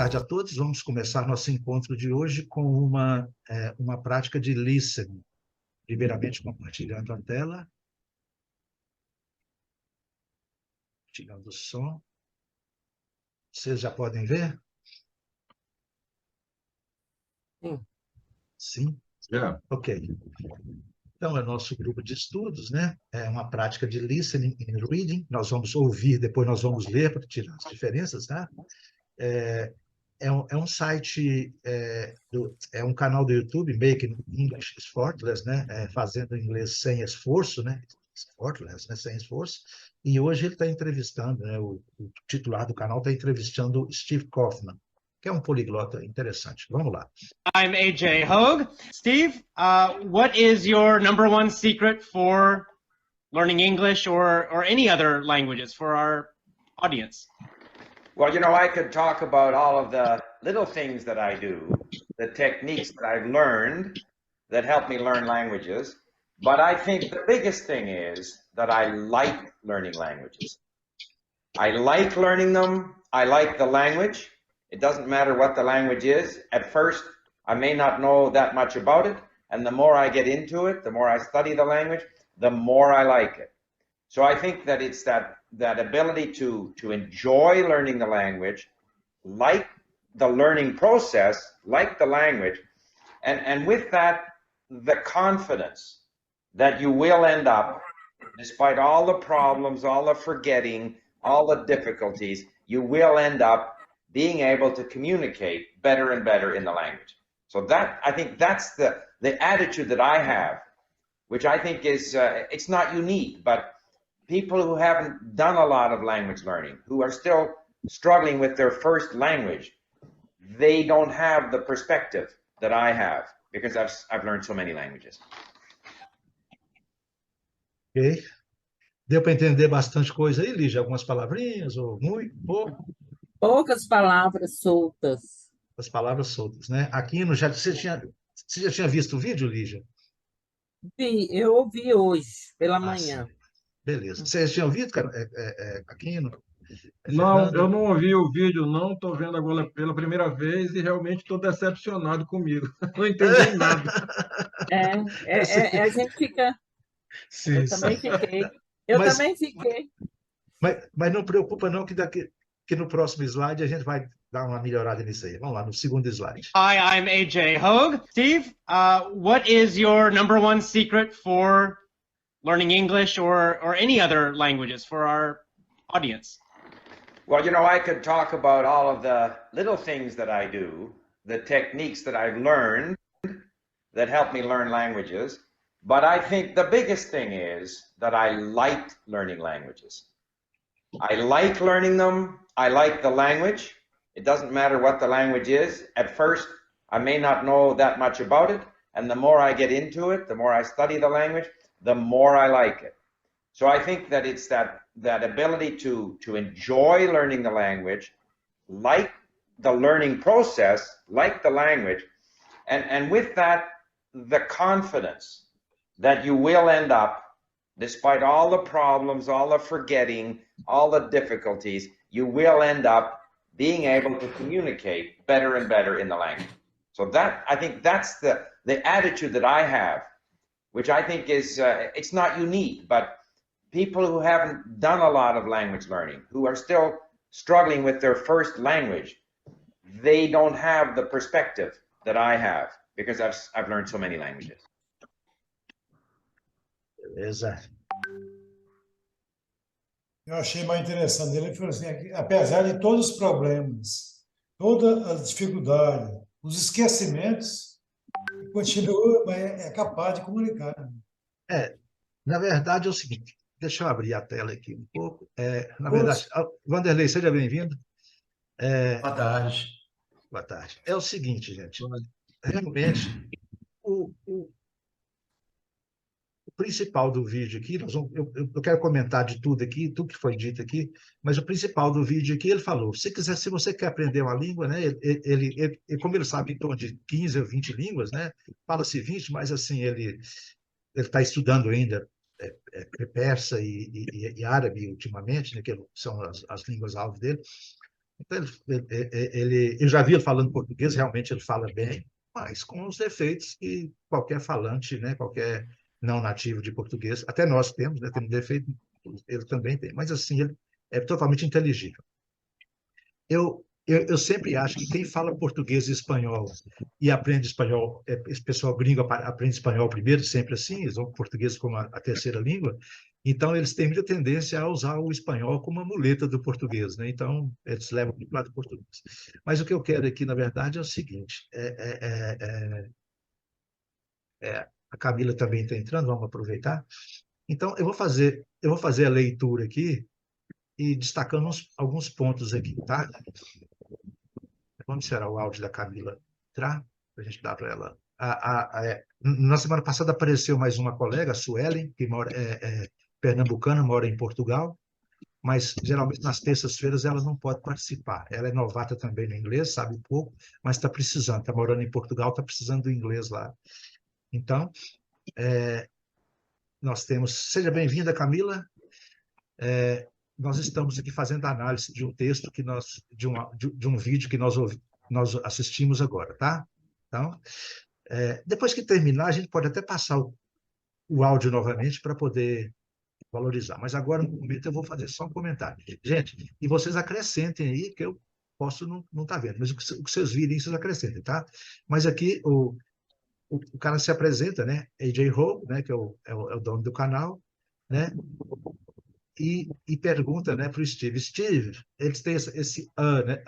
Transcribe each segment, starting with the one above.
tarde a todos. Vamos começar nosso encontro de hoje com uma prática de listening. Primeiramente, compartilhando a tela, tirando o som. Vocês já podem ver? Sim. Sim? Já. Ok. Então, é nosso grupo de estudos, né? É uma prática de listening and reading. Nós vamos ouvir, depois nós vamos ler para tirar as diferenças, tá? É um site, é um canal do YouTube, Making English Effortless, né? Fazendo inglês sem esforço, né? Effortless, né? Sem esforço. E hoje ele está entrevistando, né? O titular do canal está entrevistando Steve Kaufman, que é um poliglota interessante. Vamos lá. I'm AJ Hogue. Steve, what is your number one secret for learning English or any other languages for our audience? Well, you know, I could talk about all of the little things that I do, the techniques that I've learned that help me learn languages, but I think the biggest thing is that I like learning languages. I like learning them. I like the language. It doesn't matter what the language is. At first, I may not know that much about it, and the more I get into it, the more I study the language, the more I like it. So I think that it's that ability to enjoy learning the language, like the learning process, like the language, and with that, the confidence that you will end up, despite all the problems, all the forgetting, all the difficulties, you will end up being able to communicate better and better in the language. So that, I think that's the attitude that I have, which I think is, it's not unique, but people who haven't done a lot of language learning, who are still struggling with their first language, they don't have the perspective that I have because I've learned so many languages. Ok. Deu para entender bastante coisa aí, Lígia? Algumas palavrinhas ou muito pouco? Poucas palavras soltas. As palavras soltas, né? Aquino, você já tinha visto o vídeo, Lígia? Eu ouvi hoje, pela Ah, manhã. sim. Beleza. Você já tinha ouvido, cara? Aquino? Não, Fernando? eu não ouvi o vídeo, não. Estou vendo agora pela primeira vez e realmente estou decepcionado comigo. Não entendi nada. A gente fica. Sim, Eu sim. também fiquei. Eu Mas, também fiquei. mas não preocupa não que no próximo slide a gente vai dar uma melhorada nisso aí. Vamos lá, no segundo slide. Hi, I'm AJ Hogue. Steve, what is your number one secret for learning English or any other languages for our audience? Well, you know, I could talk about all of the little things that I do, the techniques that I've learned that help me learn languages, but I think the biggest thing is that I like learning languages. I like learning them. I like the language. It doesn't matter what the language is. At first, I may not know that much about it, and the more I get into it, the more I study the language, the more I like it. So I think that it's that ability to enjoy learning the language, like the learning process, like the language, and with that, the confidence that you will end up, despite all the problems, all the forgetting, all the difficulties, you will end up being able to communicate better and better in the language. So that, I think that's the attitude that I have, which I think is, it's not unique, but people who haven't done a lot of language learning, who are still struggling with their first language, they don't have the perspective that I have because I've learned so many languages. Beleza. Eu achei mais interessante. Ele falou assim, apesar de todos os problemas, todas as dificuldades, os esquecimentos, continua, é capaz de comunicar. Na verdade é o seguinte, deixa eu abrir a tela aqui um pouco. Na verdade, Vanderlei, seja bem-vindo. Boa tarde. Boa tarde. É o seguinte, gente, realmente, o principal do vídeo aqui, eu quero comentar de tudo aqui, tudo que foi dito aqui, mas o principal do vídeo aqui, ele falou, se você quer aprender uma língua, né, como ele sabe em torno de 15 ou 20 línguas, né, fala-se 20, mas assim, ele está estudando ainda persa e árabe ultimamente, né, que são as línguas-alvo dele. Então, eu já vi ele falando português, realmente ele fala bem, mas com os defeitos que qualquer falante, né, qualquer não nativo de português, até nós temos, né, temos defeito, ele também tem, mas assim, ele é totalmente inteligível. Eu sempre acho que quem fala português e espanhol e aprende espanhol, esse pessoal gringo aprende espanhol primeiro, sempre assim, eles vão português como a terceira língua, então eles têm muita tendência a usar o espanhol como uma muleta do português, né? Então, eles levam para o lado do português. Mas o que eu quero aqui, na verdade, é o seguinte, a Camila também está entrando, vamos aproveitar. Então, eu vou fazer a leitura aqui e destacando alguns pontos aqui, tá? Vamos esperar o áudio da Camila entrar, para a gente dar para ela. Na semana passada apareceu mais uma colega, a Suelen, que é pernambucana, mora em Portugal, mas geralmente nas terças-feiras ela não pode participar. Ela é novata também no inglês, sabe pouco, mas está precisando, está morando em Portugal, está precisando do inglês lá. Então, nós temos... Seja bem-vinda, Camila. Nós estamos aqui fazendo análise de um texto de um vídeo que nós assistimos agora, tá? Então, depois que terminar, a gente pode até passar o áudio novamente para poder valorizar. Mas agora, no momento, eu vou fazer só um comentário. Gente, e vocês acrescentem aí, que eu posso não estar vendo, mas o que vocês virem, vocês acrescentem, tá? Mas aqui o cara se apresenta, né? AJ Hogue, né? Que é o dono do canal, né? E pergunta, né, para o Steve. Steve, eles têm esse né?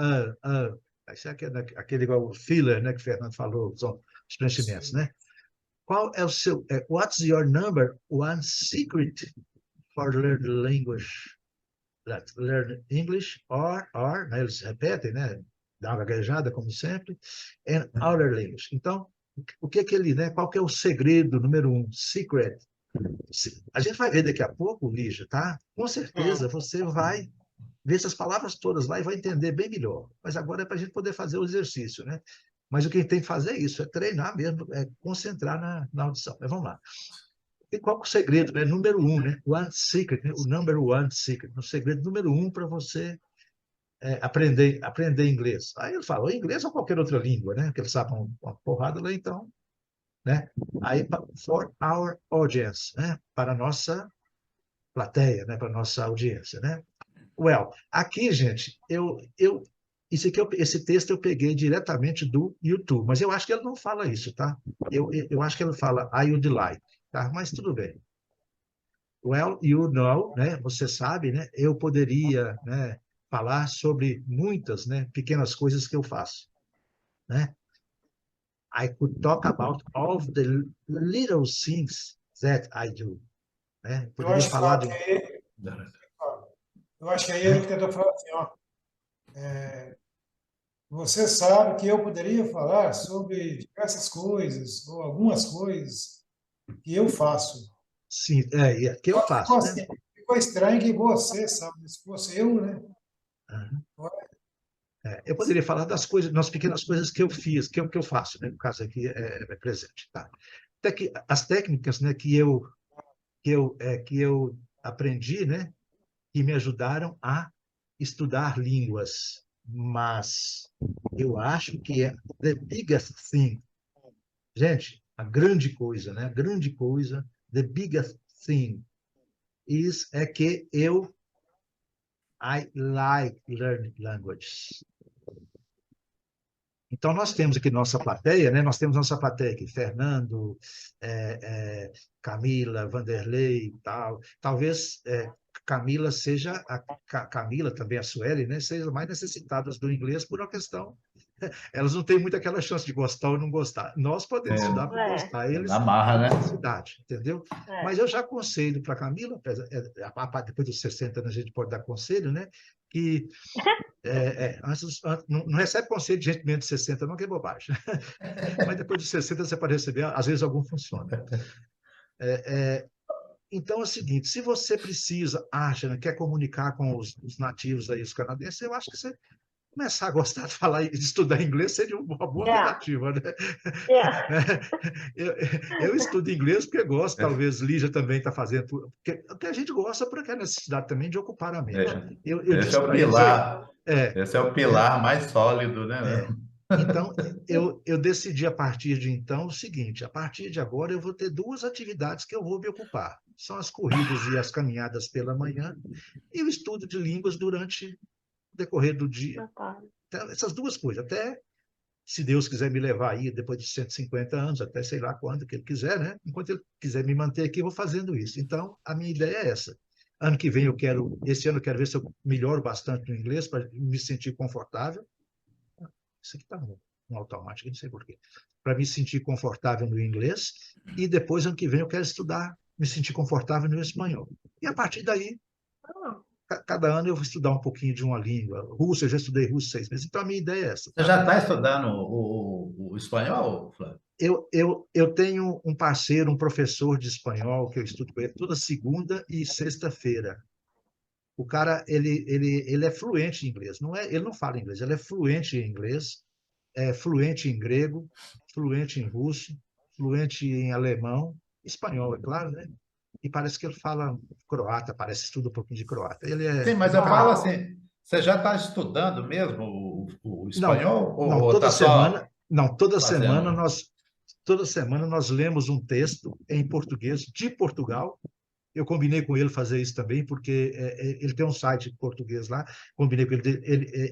Isso é aquele igual o filler, né, que o Fernando falou, são os preenchimentos, né? Qual é o seu... what's your number one secret for learn language? Learn English né, eles repetem, né? Dá uma gaguejada, como sempre, and other language. Então, o que é que ele, né? Qual que é o segredo número um? Secret. A gente vai ver daqui a pouco, Lígia, tá? Com certeza você vai ver essas palavras todas lá e vai entender bem melhor. Mas agora é para a gente poder fazer o exercício, né? Mas o que tem que fazer é isso, é treinar mesmo, é concentrar na audição. Mas vamos lá. E qual é o segredo, né? Número um, né? One secret, né? O number one secret. O segredo número um para você aprender inglês. Aí ele fala, inglês ou qualquer outra língua, né? Porque ele sabe uma porrada lá, então, né? Aí, for our audience, né? Para a nossa plateia, né? Para a nossa audiência, né? Well, aqui, gente, esse texto eu peguei diretamente do YouTube, mas eu acho que ele não fala isso, tá? Eu acho que ele fala I would like, tá? Mas tudo bem. Well, you know, né? Você sabe, né? Eu poderia, né, falar sobre muitas, né, pequenas coisas que eu faço, né? I could talk about all of the little things that I do, né? Eu Poderia acho, falar Flávio, de... eu acho que aí ele tentou falar assim, ó, você sabe que eu poderia falar sobre diversas coisas, ou algumas coisas que eu faço. Sim, que eu faço, Ficou né? assim, ficou estranho que você sabe, se fosse eu, né? Eu poderia falar das pequenas coisas que eu fiz, que eu faço, né? No caso aqui é presente, tá? Até que as técnicas, né, que eu aprendi, né, que me ajudaram a estudar línguas, mas eu acho que é the biggest thing, gente, a grande coisa, né? A grande coisa, the biggest thing é que I like learning languages. Então, nós temos aqui nossa plateia, né? Nós temos nossa plateia aqui, Fernando, Camila, Vanderlei e tal. Talvez Camila seja, Camila, também a Sueli, né? Sejam mais necessitadas do inglês por uma questão. Elas não têm muito aquela chance de gostar ou não gostar. Nós podemos estudar para gostar. Eles Na marra, né? necessidade, entendeu? Mas eu já aconselho para a Camila, depois dos 60 anos a gente pode dar conselho, né? Que não recebe conselho de gente menos de 60, não, que é bobagem. Mas depois de 60 você pode receber, às vezes algum funciona. Então é o seguinte, se você precisa, acha, né, quer comunicar com os nativos aí, os canadenses, eu acho que você começar a gostar de falar e de estudar inglês seria uma boa Yeah. tentativa, né? Yeah. Eu estudo inglês porque gosto, talvez Lígia também está fazendo, porque a gente gosta porque é a necessidade também de ocupar a mente. Eu Esse disse é o para eles, pilar. é, Esse é o pilar mais sólido, né? então, eu decidi a partir de então o seguinte: a partir de agora eu vou ter duas atividades que eu vou me ocupar. São as corridas e as caminhadas pela manhã e o estudo de línguas durante o decorrer do dia. Então, essas duas coisas, até se Deus quiser me levar aí depois de 150 anos, até sei lá quando que ele quiser, né? Enquanto ele quiser me manter aqui, eu vou fazendo isso. Então, a minha ideia é essa. Ano que vem esse ano eu quero ver se eu melhoro bastante no inglês para me sentir confortável. Isso aqui está no automático, não sei por quê. Para me sentir confortável no inglês. E depois, ano que vem, eu quero estudar, me sentir confortável no espanhol. E a partir daí, cada ano eu vou estudar um pouquinho de uma língua. Russo, eu já estudei russo 6 meses. Então, a minha ideia é essa. Você já está estudando o espanhol, Flávio? Eu tenho um parceiro, um professor de espanhol, que eu estudo com ele toda segunda e sexta-feira. O cara, ele é fluente em inglês. Ele não fala inglês, ele é fluente em inglês, é fluente em grego, fluente em russo, fluente em alemão, espanhol, é claro, né? E parece que ele fala croata, parece que estuda um pouquinho de croata. Sim, mas eu falo assim, você já está estudando mesmo o espanhol? Não, ou toda tá semana, só não, toda fazendo? semana nós lemos um texto em português de Portugal. Eu combinei com ele fazer isso também, porque ele tem um site português lá, combinei com ele,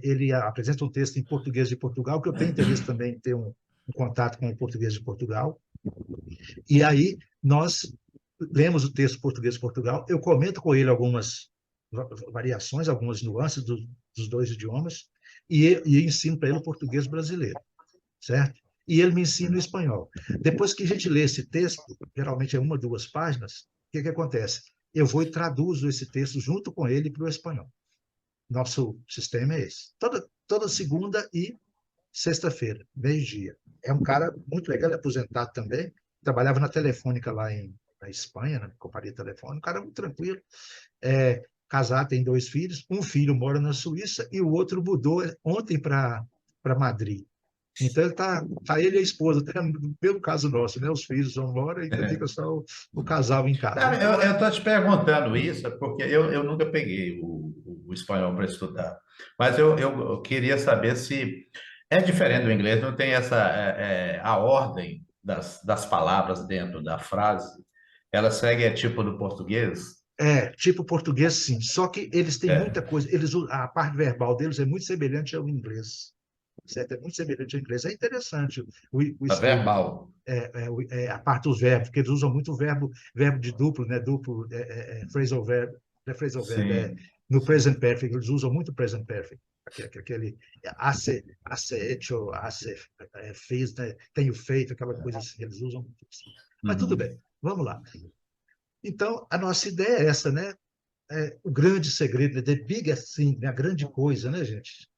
ele apresenta um texto em português de Portugal, que eu tenho interesse também em ter um contato com o português de Portugal. E aí nós lemos o texto português de Portugal, eu comento com ele algumas variações, algumas nuances dos dois idiomas, e ensino para ele o português brasileiro, certo? E ele me ensina o espanhol. Depois que a gente lê esse texto, geralmente é 1 ou 2 páginas, o que acontece? Eu vou e traduzo esse texto junto com ele para o espanhol. Nosso sistema é esse. Toda segunda e sexta-feira, meio-dia. É um cara muito legal, ele é aposentado também, trabalhava na Telefônica lá na Espanha, na companhia telefônica, um cara muito tranquilo, casado, tem 2 filhos, um filho mora na Suíça e o outro mudou ontem para Madrid. Então, ele e a esposa, até no mesmo caso nosso, né? Os filhos vão embora e fica só o casal em casa. Eu estou te perguntando isso porque eu nunca peguei o espanhol para estudar, mas eu queria saber se é diferente do inglês, não tem a ordem das palavras dentro da frase, ela segue tipo do português? Tipo português, sim. Só que eles têm muita coisa, a parte verbal deles é muito semelhante ao inglês. Certo? É muito semelhante ao inglês. É interessante A verbal. A parte dos verbos, porque eles usam muito o verbo de duplo, né? Duplo, phrasal verb, não é phrasal verb, no present perfect, eles usam muito o present perfect. Aquele hace hecho, fez, né? Tenho feito, aquela coisa assim, eles usam muito assim. Mas tudo bem, vamos lá. Então, a nossa ideia é essa, né? O grande segredo, the biggest thing, né? A grande coisa, né, gente?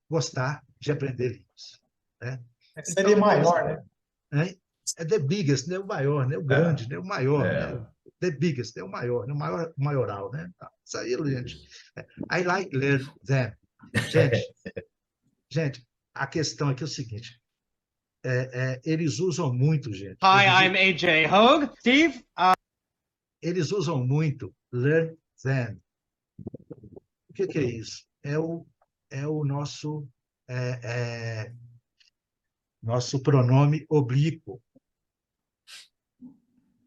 Gostar de aprender línguas. Né? Seria Então, maior, né? É the biggest, né? O maior, né? O grande, né? O maior, né? The biggest, é o maior, né? O maioral, né? Isso aí, gente. I like learn them. Gente, a questão aqui é o seguinte. Eles usam muito, gente. Hi, I'm AJ Hogue. Steve? Eles usam muito learn them. O que é isso? É o nosso pronome oblíquo.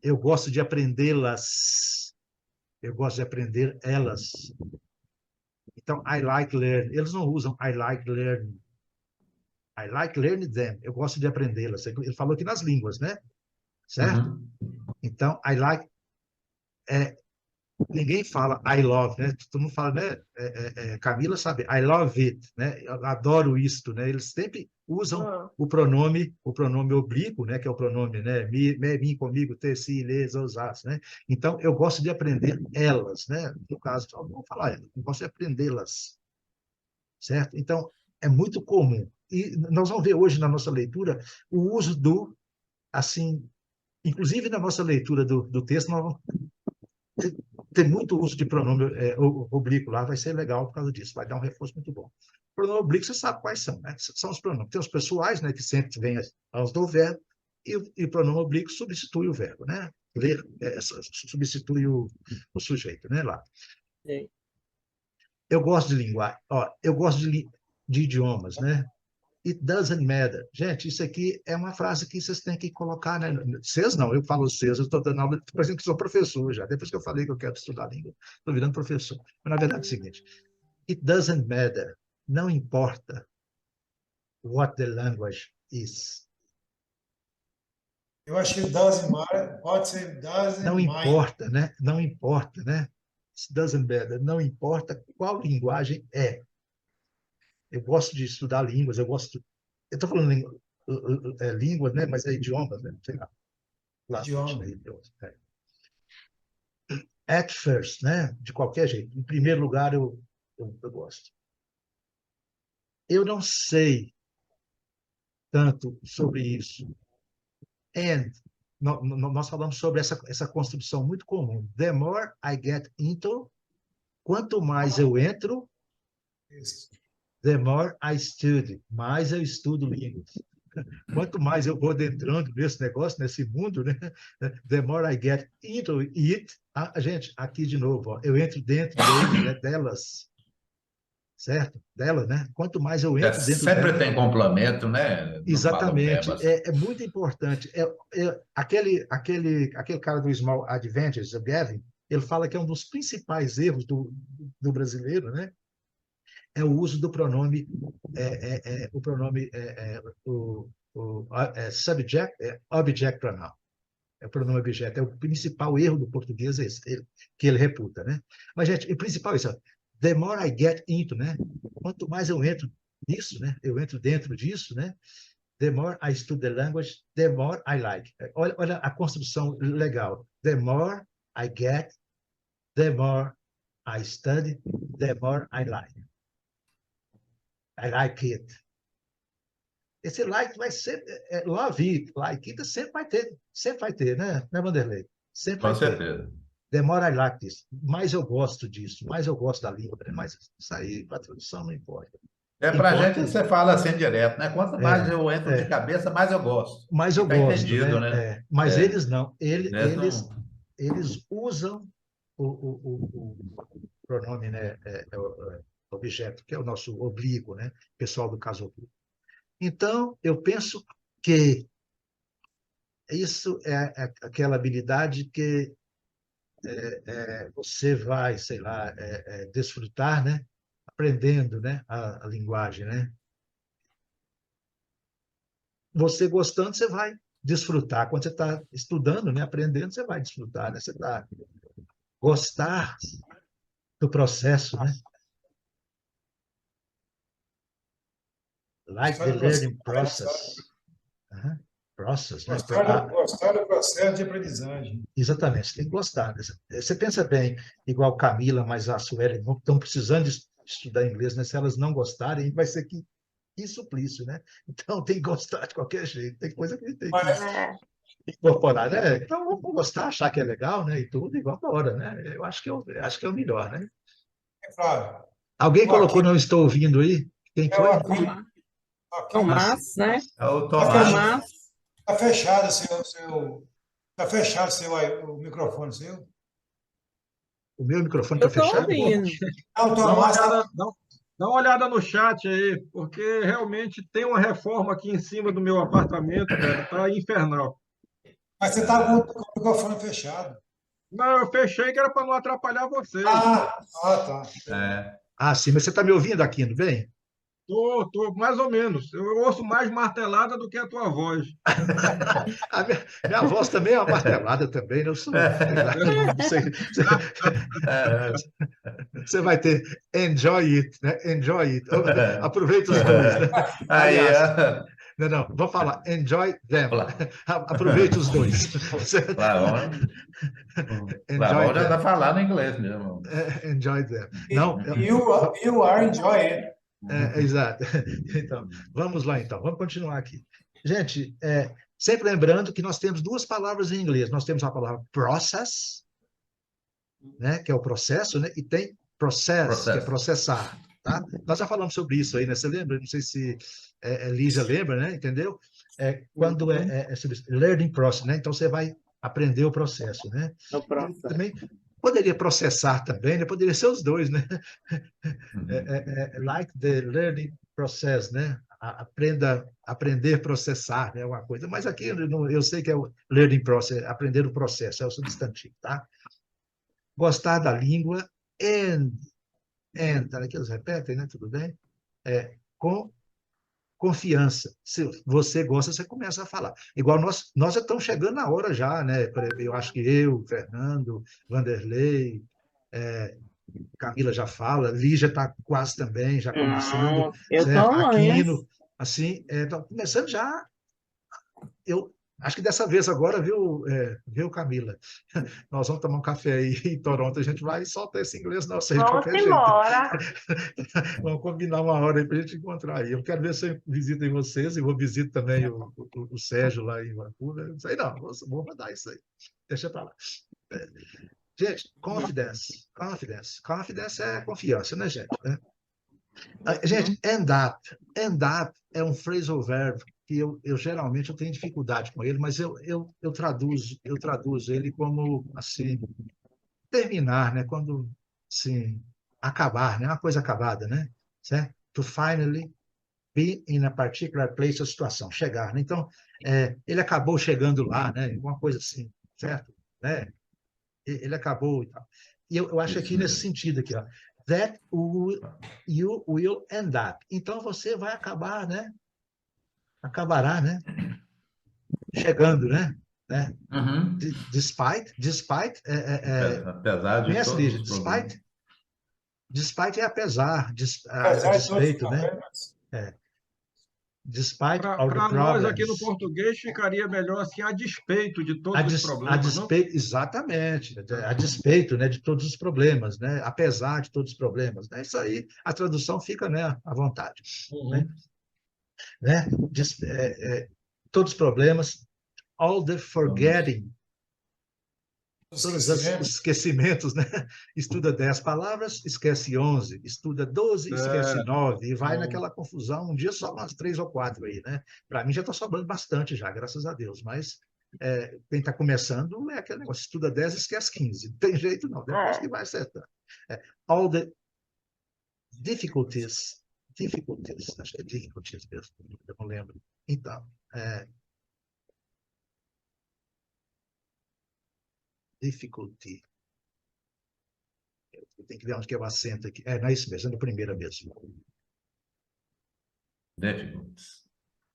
Eu gosto de aprendê-las. Eu gosto de aprender elas. Então, I like learn. Eles não usam I like learning. I like learning them. Eu gosto de aprendê-las. Ele falou aqui nas línguas, né? Certo? Então, I like... ninguém fala I love, né? Todo mundo fala, né? Camila sabe, I love it, né? Eu adoro isto, né? Eles sempre usam o pronome oblíquo, né? Que é o pronome, né? Mim, comigo, ter, si, les, os, né? Então, eu gosto de aprender elas, né? No caso, vamos falar, eu gosto de aprendê-las, certo? Então, é muito comum. E nós vamos ver hoje na nossa leitura o uso assim, inclusive na nossa leitura do texto, nós vamos tem muito uso de pronome oblíquo lá, vai ser legal por causa disso, vai dar um reforço muito bom. Pronome oblíquo, você sabe quais são, né? São os pronomes. Tem os pessoais, né, que sempre vêm aos do verbo, e o pronome oblíquo substitui o verbo, né? Ler, substitui o sujeito, né, lá. Sei. Eu gosto de linguagem, ó, eu gosto de idiomas, né? It doesn't matter. Gente, isso aqui é uma frase que vocês têm que colocar, né? Vocês não, eu falo vocês, eu estou dando aula, parecendo que sou professor já. Depois que eu falei que eu quero estudar língua, estou virando professor. Mas, na verdade, é o seguinte: it doesn't matter. Não importa what the language is. Eu acho que doesn't matter, pode ser doesn't Não mind. importa, né? Não importa, né? It doesn't matter. Não importa qual linguagem é. Eu gosto de estudar línguas, eu estou falando língua, né? Mas é idiomas, né? Sei lá. Idioma. É. At first, né? De qualquer jeito. Em primeiro lugar, eu gosto. Eu não sei tanto sobre isso. And nós falamos sobre essa construção muito comum. The more I get into, quanto mais eu entro, Isso. the more I study, mais eu estudo línguas. Quanto mais eu vou adentrando nesse negócio, nesse mundo, né? The more I get into it. Gente, aqui de novo, ó, eu entro dentro dele, né? Delas. Certo? Dela, né? Quanto mais eu entro dentro Sempre dela. tem complemento, né? Não fala o Exatamente. verbo assim. É muito importante. Aquele cara do Small Adventures, o Gavin, ele fala que é um dos principais erros do brasileiro, né? É o uso do pronome, o pronome, subject, object pronoun. É o pronome objeto. É o principal erro do português que ele reputa, né? Mas, gente, o principal é isso. The more I get into, né? Quanto mais eu entro nisso, né? Eu entro dentro disso, né? The more I study the language, the more I like. Olha a construção legal. The more I get, the more I study, the more I like. I like it. Esse like vai ser, love it, like it, sempre vai ter, né, Vanderlei? Sempre Com vai ter. certeza. The more I like this, mais eu gosto disso, mais eu gosto da língua, né? Mais isso aí, para a tradução não importa. Para a Importa, gente, você fala assim direto, né? Quanto mais É, eu entro de cabeça, mais eu gosto. mais E eu está gosto, entendido, né? né? Mas É. eles não, Eles não- eles usam o pronome, né, objeto, que é o nosso oblíquo, né? Pessoal do caso oblíquo. Então, eu penso que isso é aquela habilidade que você vai, sei lá, desfrutar, né? Aprendendo, né? A linguagem, né? Você gostando, você vai desfrutar. Quando você está estudando, né? Aprendendo, você vai desfrutar, né? Você vai gostar do processo, né? Like the learning process. Process, né? Gostar do processo de aprendizagem. Exatamente, você tem que gostar. Você pensa bem, igual Camila, mas a Sueli estão precisando de estudar inglês, né? Se elas não gostarem, vai ser que suplício, né? Então tem que gostar de qualquer jeito, tem coisa que tem que incorporar, né? Então vamos gostar, achar que é legal, né? E tudo, e vamos embora, né? Eu acho que é o melhor, né? Claro. Alguém colocou não estou ouvindo aí? Quem foi? Tomás, né? É o Tomás. Tomás. Está fechado tá fechado o microfone seu? O meu microfone Eu está estou fechado? ouvindo. Não, o Dá uma Tomás olhada, dá uma olhada no chat aí, porque realmente tem uma reforma aqui em cima do meu apartamento, velho, tá infernal. mas você está com o microfone fechado. Não, eu fechei que era para não atrapalhar vocês. Tá. Sim, mas você está me ouvindo aqui, não bem? Tô, mais ou menos. Eu ouço mais martelada do que a tua voz. A minha voz também é uma martelada também, né? Eu sou, você vai ter enjoy it, né? Enjoy it. Aproveita os dois, né? Aí, Aliás, não, vou falar enjoy them. Aproveita os dois. Clavão já está falando inglês mesmo. Enjoy them. Não, You are enjoy it. Exato. Então, vamos lá, então. Vamos continuar aqui. Gente, sempre lembrando que nós temos duas palavras em inglês. Nós temos a palavra process, né, que é o processo, né, e tem process, que é Processo. processar, tá? Nós já falamos sobre isso aí, né? Você lembra? Não sei se Lígia lembra, né? Entendeu? Quando é sobre learning process, né? Então você vai aprender o processo, né? No E processo. também poderia processar também, né? Poderia ser os dois, né? Like the learning process, né? Aprender a processar, né? Uma coisa. Mas aqui eu sei que é o learning process, aprender o processo, é o substantivo, tá? Gostar da língua aqui eles repetem, né? Tudo bem? Com confiança. Se você gosta, você começa a falar. Igual nós já estamos chegando na hora já, né? Eu acho que eu, Fernando, Vanderlei, Camila já fala, Lígia está quase também, já começando, Não, eu tô certo? longe. Aquino, assim, começando já. Eu acho que dessa vez agora, viu, Camila? Nós vamos tomar um café aí em Toronto, a gente vai soltar esse inglês nosso aí de Vamos qualquer jeito. embora. Vamos combinar uma hora aí para a gente encontrar aí. Eu quero ver se eu visito em vocês e vou visitar também o Sérgio lá em Vancouver. Não sei não, vou mandar isso aí. Deixa para lá. Gente, confidence. Confidence é confiança, né, gente? Gente, end up é um phrasal verb que eu geralmente tenho dificuldade com ele, mas eu traduzo ele como assim terminar, né? Quando assim acabar, né? Uma coisa acabada, né? Certo? To finally be in a particular place, a situação, chegar, né? Então ele acabou chegando lá, né? Uma coisa assim, certo? Né? Ele acabou e tal. E eu acho aqui nesse sentido aqui, ó. That you will end up. Então você vai acabar, né? Acabará, né? Chegando, né? Uhum. Despite, Apesar de conhece, todos Lígia? os problemas. Despite é apesar, Apesar a de todos os despeito, né? problemas. Despite all the Para nós aqui no problems. português ficaria melhor assim, a despeito de todos os A problemas, não? despeito, exatamente, a despeito, né, de todos os problemas, né, apesar de todos os problemas, né, isso aí, a tradução fica, né, à vontade, né, todos os problemas, all the forgetting, todos os esquecimentos, né, estuda 10 palavras, esquece 11, estuda 12, esquece 9, e vai naquela confusão, um dia só umas 3 ou 4 aí, né, para mim já está sobrando bastante já, graças a Deus, mas quem está começando é aquele negócio, estuda 10, esquece 15. Não tem jeito, não. Depois que vai acertar. All the difficulties, acho que é difficulties mesmo, eu não lembro. Então, difficulty. Eu tenho que ver onde que é o acento aqui. Não é isso mesmo, é na primeira mesmo.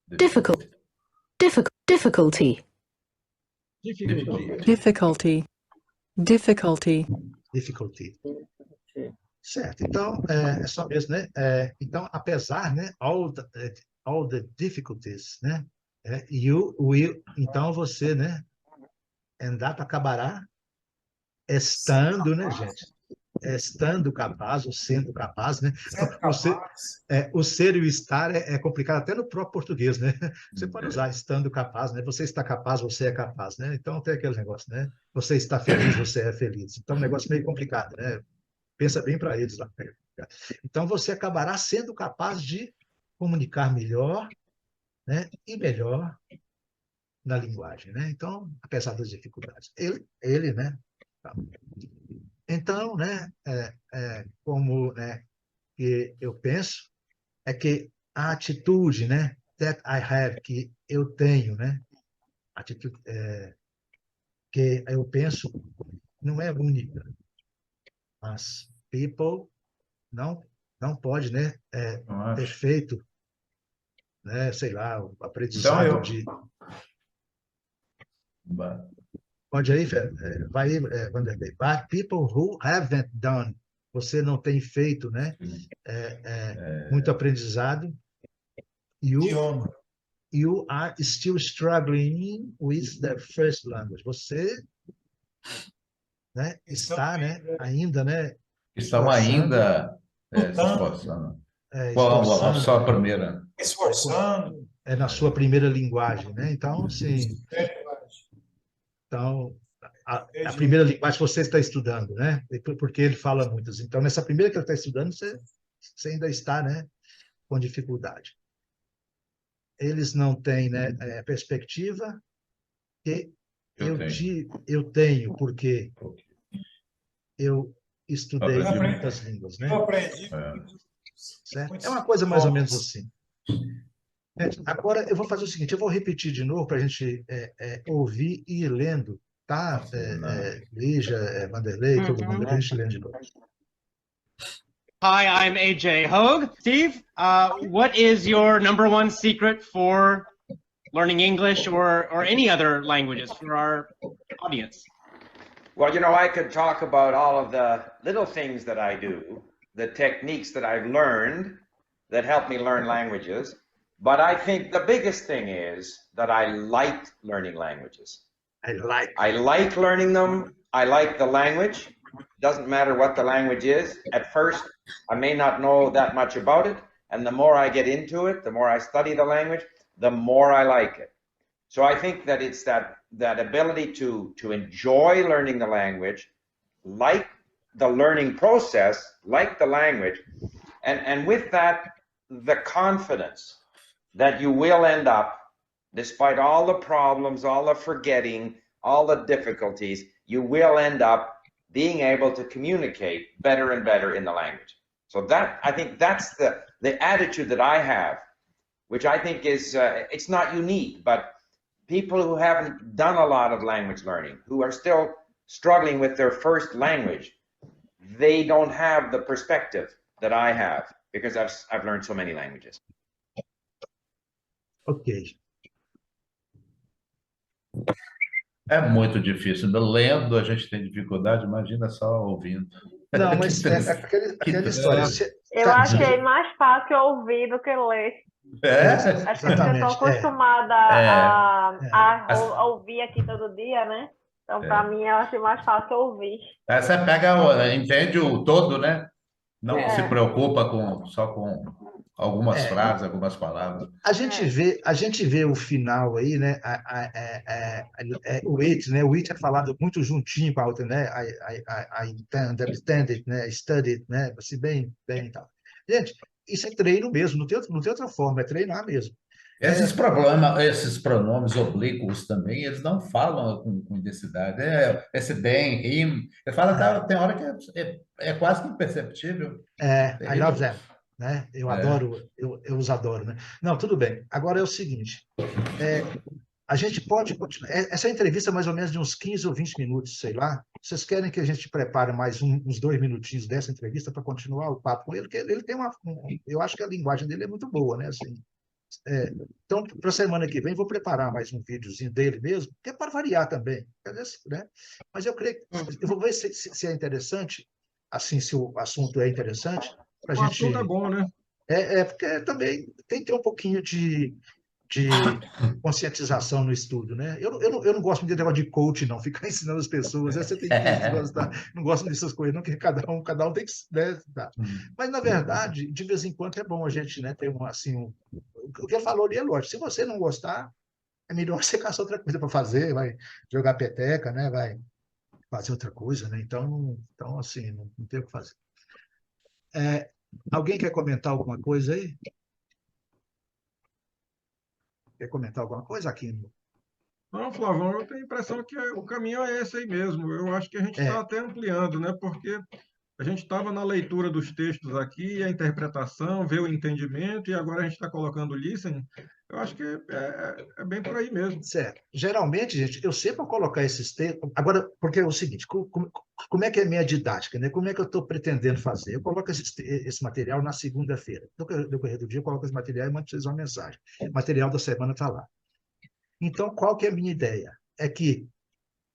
Difficulty. Certo, então, é só mesmo, né? Então, apesar, né? All the difficulties, né? You will, então você, né? End up acabará estando, né, gente? Estando capaz, ou sendo capaz, né? O ser e o estar é complicado até no próprio português, né? Você pode usar estando capaz, né? Você está capaz, você é capaz, né? Então tem aquele negócio, né? Você está feliz, você é feliz. Então é um negócio meio complicado, né? Pensa bem para eles lá. Então você acabará sendo capaz de comunicar melhor, né? E melhor na linguagem, né? Então, apesar das dificuldades, ele, né? Então, né? Como, né? Que eu penso é que a atitude, né? That I have, que eu tenho, né? Atitude que eu penso não é única, mas people não pode, né? Ter feito, né? Sei lá, o aprendizado Pode aí, vai aí, Vanderlei. But people who haven't done, você não tem feito, né? Muito aprendizado. You are still struggling with the first language. Você, né? Está, né? Ainda, né? Estão ainda se esforçando. Só a primeira. Esforçando. Na sua primeira linguagem, né? Então, sim. Então, a primeira linguagem que você está estudando, né? Porque ele fala muitas. Então, nessa primeira que ele está estudando, você ainda está, né, com dificuldade. Eles não têm, né, perspectiva, que eu tenho, porque eu estudei Aprendi muito. muitas línguas, né? Eu aprendi. Certo? É uma coisa mais ou menos assim. Agora, eu vou fazer o seguinte, eu vou repetir de novo para a gente ouvir e ir lendo, tá? Lígia, Vanderlei, todo mundo, para a gente ler de novo. Hi, I'm AJ Hogue. Steve, what is your number one secret for learning English or any other languages for our audience? Well, you know, I could talk about all of the little things that I do, the techniques that I've learned that help me learn languages, but I think the biggest thing is that I like learning languages. I like learning them. I like the language. Doesn't matter what the language is. At first, I may not know that much about it, and the more I get into it, the more I study the language, the more I like it. So I think that it's that ability to enjoy learning the language, like the learning process, like the language, and with that, the confidence that you will end up, despite all the problems, all the forgetting, all the difficulties, you will end up being able to communicate better and better in the language. So that, I think that's the attitude that I have, which I think is, it's not unique, but people who haven't done a lot of language learning, who are still struggling with their first language, they don't have the perspective that I have because I've learned so many languages. Ok. É muito difícil. Lendo a gente tem dificuldade, imagina só ouvindo. Não, mas aquela história. Eu achei mais fácil ouvir do que ler. Acho que eu estou acostumada a ouvir aqui todo dia, né? Então, para mim, eu acho mais fácil ouvir. Você entende o todo, né? Não se preocupa só com algumas frases, algumas palavras. A gente vê o final aí, né? O it, né? O it é falado muito juntinho com a outra, né? I understand it, né? Study it, né? Assim, bem e tal. Gente, isso é treino mesmo, não tem outra forma, é treinar mesmo. Esses pronomes oblíquos também, eles não falam com intensidade. Esse bem, him, ele fala, tem hora que é quase que imperceptível. I love them, né? Eu adoro, eu os adoro, né? Não, tudo bem. Agora é o seguinte, a gente pode continuar. Essa entrevista é mais ou menos de uns 15 ou 20 minutos, sei lá. Vocês querem que a gente prepare mais uns 2 minutinhos dessa entrevista para continuar o papo com ele? Porque ele tem eu acho que a linguagem dele é muito boa, né? Assim, então, para a semana que vem, vou preparar mais um videozinho dele mesmo, que é para variar também, né? Mas eu creio que eu vou ver se é interessante, assim, se o assunto é interessante, para a gente. O assunto é bom, né? Porque também tem que ter um pouquinho de conscientização no estudo, né? Eu não gosto muito de negócio de coach, não, ficar ensinando as pessoas, você tem que gostar, não gosto dessas coisas, não, que cada um tem que, né, dar. Mas, na verdade, de vez em quando é bom a gente, né, ter o que ele falou ali é lógico, se você não gostar, é melhor você caçar outra coisa para fazer, vai jogar peteca, né, vai fazer outra coisa, né? Então assim, não tem o que fazer. Alguém quer comentar alguma coisa aí? Quer comentar alguma coisa aqui? Não, Flavão, eu tenho a impressão que o caminho é esse aí mesmo. Eu acho que a gente está até ampliando, né? Porque a gente estava na leitura dos textos aqui, a interpretação, ver o entendimento, e agora a gente está colocando o listening. Eu acho que é bem por aí mesmo. Certo. Geralmente, gente, eu sempre vou colocar esses textos. Agora, porque é o seguinte, como é que é a minha didática, né? Como é que eu estou pretendendo fazer? Eu coloco esse material na segunda-feira. No decorrer do dia, eu coloco esse material e mando vocês uma mensagem. O material da semana está lá. Então, qual que é a minha ideia? É que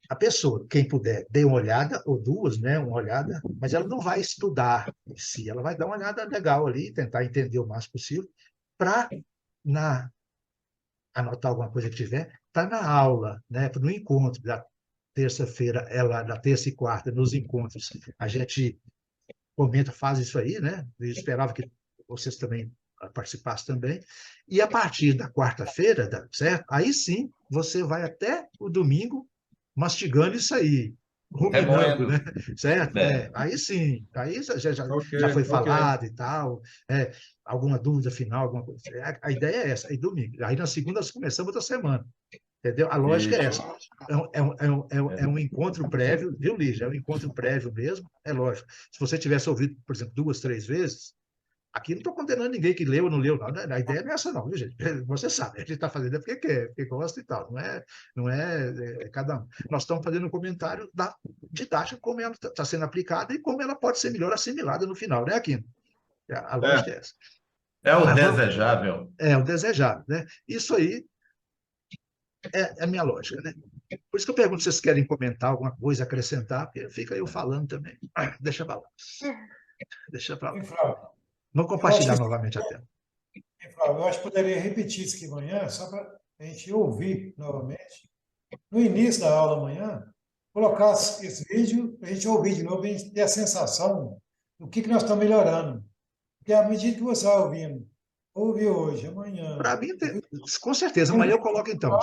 a pessoa, quem puder, dê uma olhada, ou duas, né? Uma olhada, mas ela não vai estudar em si, ela vai dar uma olhada legal ali, tentar entender o máximo possível, para anotar alguma coisa que tiver, está na aula, né? No encontro da terça-feira, da terça e quarta, nos encontros, a gente comenta, faz isso aí, né? Eu esperava que vocês também participassem também. E a partir da quarta-feira, certo? Aí sim, você vai até o domingo, mastigando isso aí, ruminando, né? Certo? Aí sim, aí já foi falado e tal. Alguma dúvida final, alguma coisa. A ideia é essa. Aí domingo. Aí na segunda nós começamos outra semana. Entendeu? A lógica é essa. É um encontro prévio, viu, Lígia? É um encontro prévio mesmo, é lógico. Se você tivesse ouvido, por exemplo, 2, 3 vezes, aqui não estou condenando ninguém que leu ou não leu, não. A ideia não é essa, não, viu, gente? Você sabe, a gente está fazendo porque quer, porque gosta e tal. Não é cada um. Nós estamos fazendo um comentário da didática, como ela está sendo aplicada e como ela pode ser melhor assimilada no final, né, Aquino? A lógica é essa. É o desejável. É o desejável, né? Isso aí é a minha lógica, né? Por isso que eu pergunto se vocês querem comentar alguma coisa, acrescentar, porque fica eu falando também. Deixa para lá. Deixa para lá. Vamos compartilhar novamente a tela. Eu acho que poderia repetir isso aqui amanhã, só para a gente ouvir novamente. No início da aula amanhã, colocar esse vídeo, para a gente ouvir de novo, a gente ter a sensação do que nós estamos melhorando. Porque à medida que você vai ouvindo, ouve hoje, amanhã. Para mim, com certeza, amanhã eu coloco então.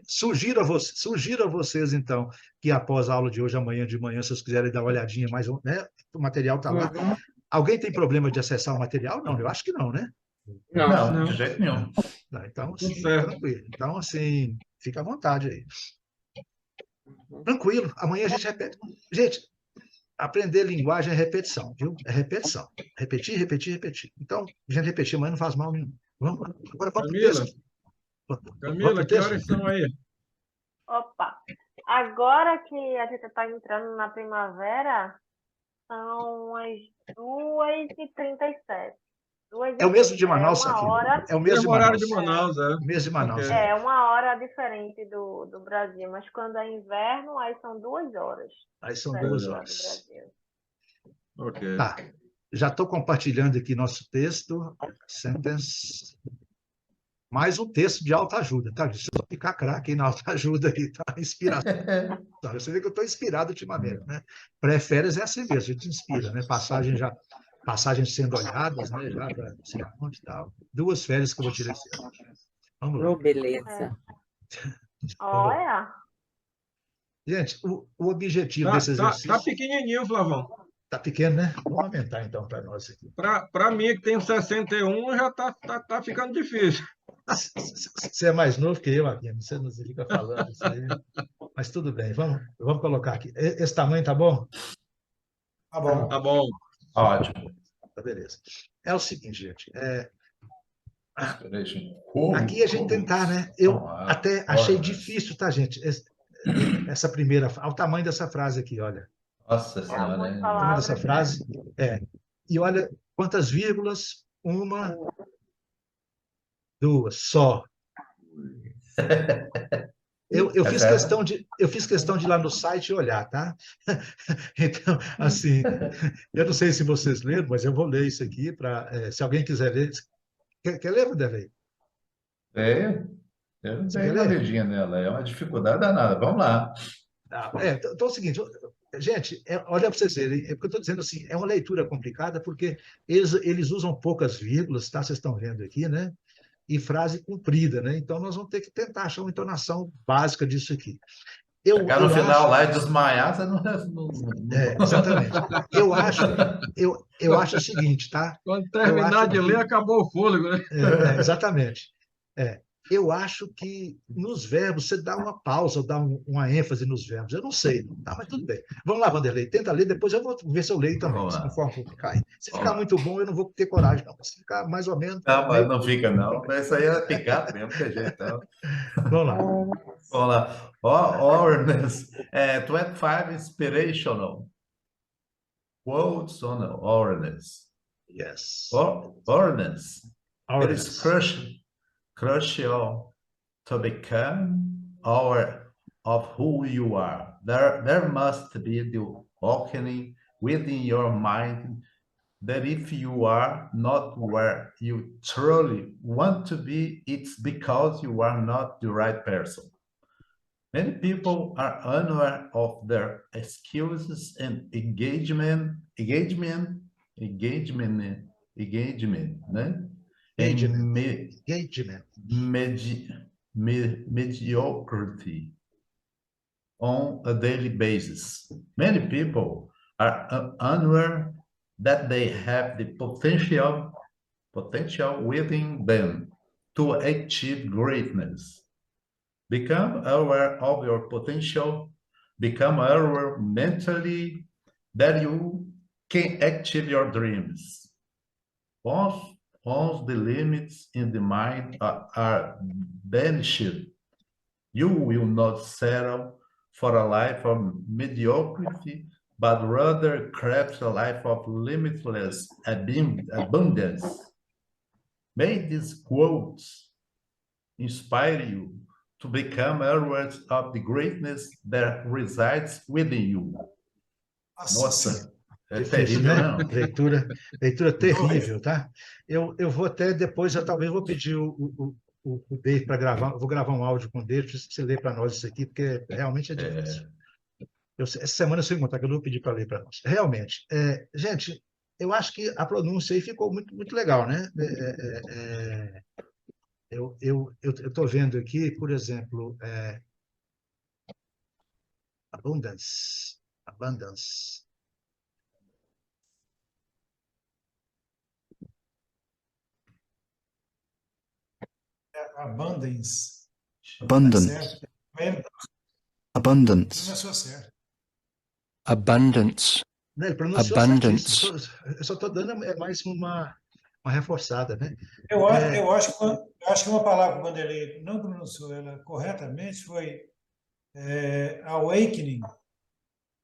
Sugiro a vocês, então, que após a aula de hoje, amanhã de manhã, se vocês quiserem dar uma olhadinha mais, né? O material está lá. Alguém tem problema de acessar o material? Não, eu acho que não, né? Não, de jeito nenhum. Então, assim, tranquilo. Então, assim, fica à vontade aí. Tranquilo. Amanhã a gente repete. Gente, aprender linguagem é repetição, viu? É repetição. Repetir, repetir, repetir. Então, a gente repetir amanhã não faz mal nenhum. Vamos lá. Agora vamos para o texto. Camila, que horas são aí? Opa! Agora que a gente está entrando na primavera, são as 2h37. É o mesmo de Manaus, aqui. É o mesmo horário de Manaus, é. O mesmo de Manaus. É uma hora diferente do Brasil, mas quando é inverno, aí são 2 horas. Aí são 2 horas. Ok. Tá. Já estou compartilhando aqui nosso texto. Sentence. Mais um texto de autoajuda, tá? Deixa eu ficar craque aí na autoajuda aí, tá? Inspiração. Você vê que eu estou inspirado ultimamente, né? Pré-férias é assim mesmo, a gente inspira, né? Passagens sendo olhadas, né? Já para sei aonde e tal. 2 férias que eu vou tirar esse ano. Vamos lá. Beleza. Olha. Gente, o objetivo desse exercício... Tá pequenininho, Flavão. Tá pequeno, né? Vamos aumentar, então, para nós aqui. Para mim, que tem 61, já tá ficando difícil. Você é mais novo que eu, aqui. Você não fica falando isso aí. Mas tudo bem, vamos colocar aqui. Esse tamanho tá bom? Tá bom. Tá bom. Ótimo. Tá, beleza. É o seguinte, gente. Aqui a gente tentar, né? Eu até achei difícil, tá, gente? Essa primeira... Olha o tamanho dessa frase aqui, olha. Nossa Senhora, né? O tamanho dessa frase. E olha quantas vírgulas. 1, 2, só. Eu fiz questão de ir lá no site e olhar, tá? Então, assim, eu não sei se vocês leram, mas eu vou ler isso aqui para, se alguém quiser ler. Quer ler, Vanderlei? Eu não tenho uma legenda nela, é uma dificuldade danada. Vamos lá. Então é o seguinte, gente, olha para vocês verem, porque eu estou dizendo assim, é uma leitura complicada porque eles usam poucas vírgulas, tá? Vocês estão vendo aqui, né? E frase comprida, né? Então nós vamos ter que tentar achar uma entonação básica disso aqui. Chegar no final lá e desmaiar, você não... Exatamente. Eu acho o seguinte, tá? Quando terminar de ler, acabou o fôlego, né? Exatamente. Eu acho que nos verbos você dá uma pausa, ou dá uma ênfase nos verbos. Eu não sei, tá? Mas tudo bem. Vamos lá, Vanderlei, tenta ler, depois eu vou ver se eu leio também, conforme ficar aí. Se ficar muito bom, eu não vou ter coragem, não. Se ficar mais ou menos... Não, mas não fica, não. Isso aí é picar mesmo, que jeito. Vamos lá. Vamos lá. Awareness. 25 inspirational. Quotes on awareness. Yes. Awareness. It is crucial to become aware of who you are. There must be the awakening within your mind that if you are not where you truly want to be, it's because you are not the right person. Many people are unaware of their excuses and engagement, né? Mediocrity. on a daily basis. Many people are unaware that they have the potential within them to achieve greatness. Become aware of your potential. Become aware mentally that you can achieve your dreams. Once the limits in the mind are banished, you will not settle for a life of mediocrity, but rather craft a life of limitless abundance. May these quotes inspire you to become aware of the greatness that resides within you. Nossa, é difícil, terrível, né? não? Leitura terrível, tá? Eu vou até depois, eu talvez vou pedir o Dave para gravar, vou gravar um áudio com o Dave, para você ler para nós isso aqui, porque realmente é difícil. Essa semana eu sei contar, que eu vou pedir para ler para nós. Realmente, gente, eu acho que a pronúncia aí ficou muito, muito legal, né? Eu estou vendo aqui, por exemplo, abundance. Abundance. Abundance. Abundance. Abundance. Né? Ele pronunciou Abundance. eu só estou dando mais uma reforçada, né? Eu acho que uma palavra que o Vanderlei não pronunciou ela corretamente foi awakening.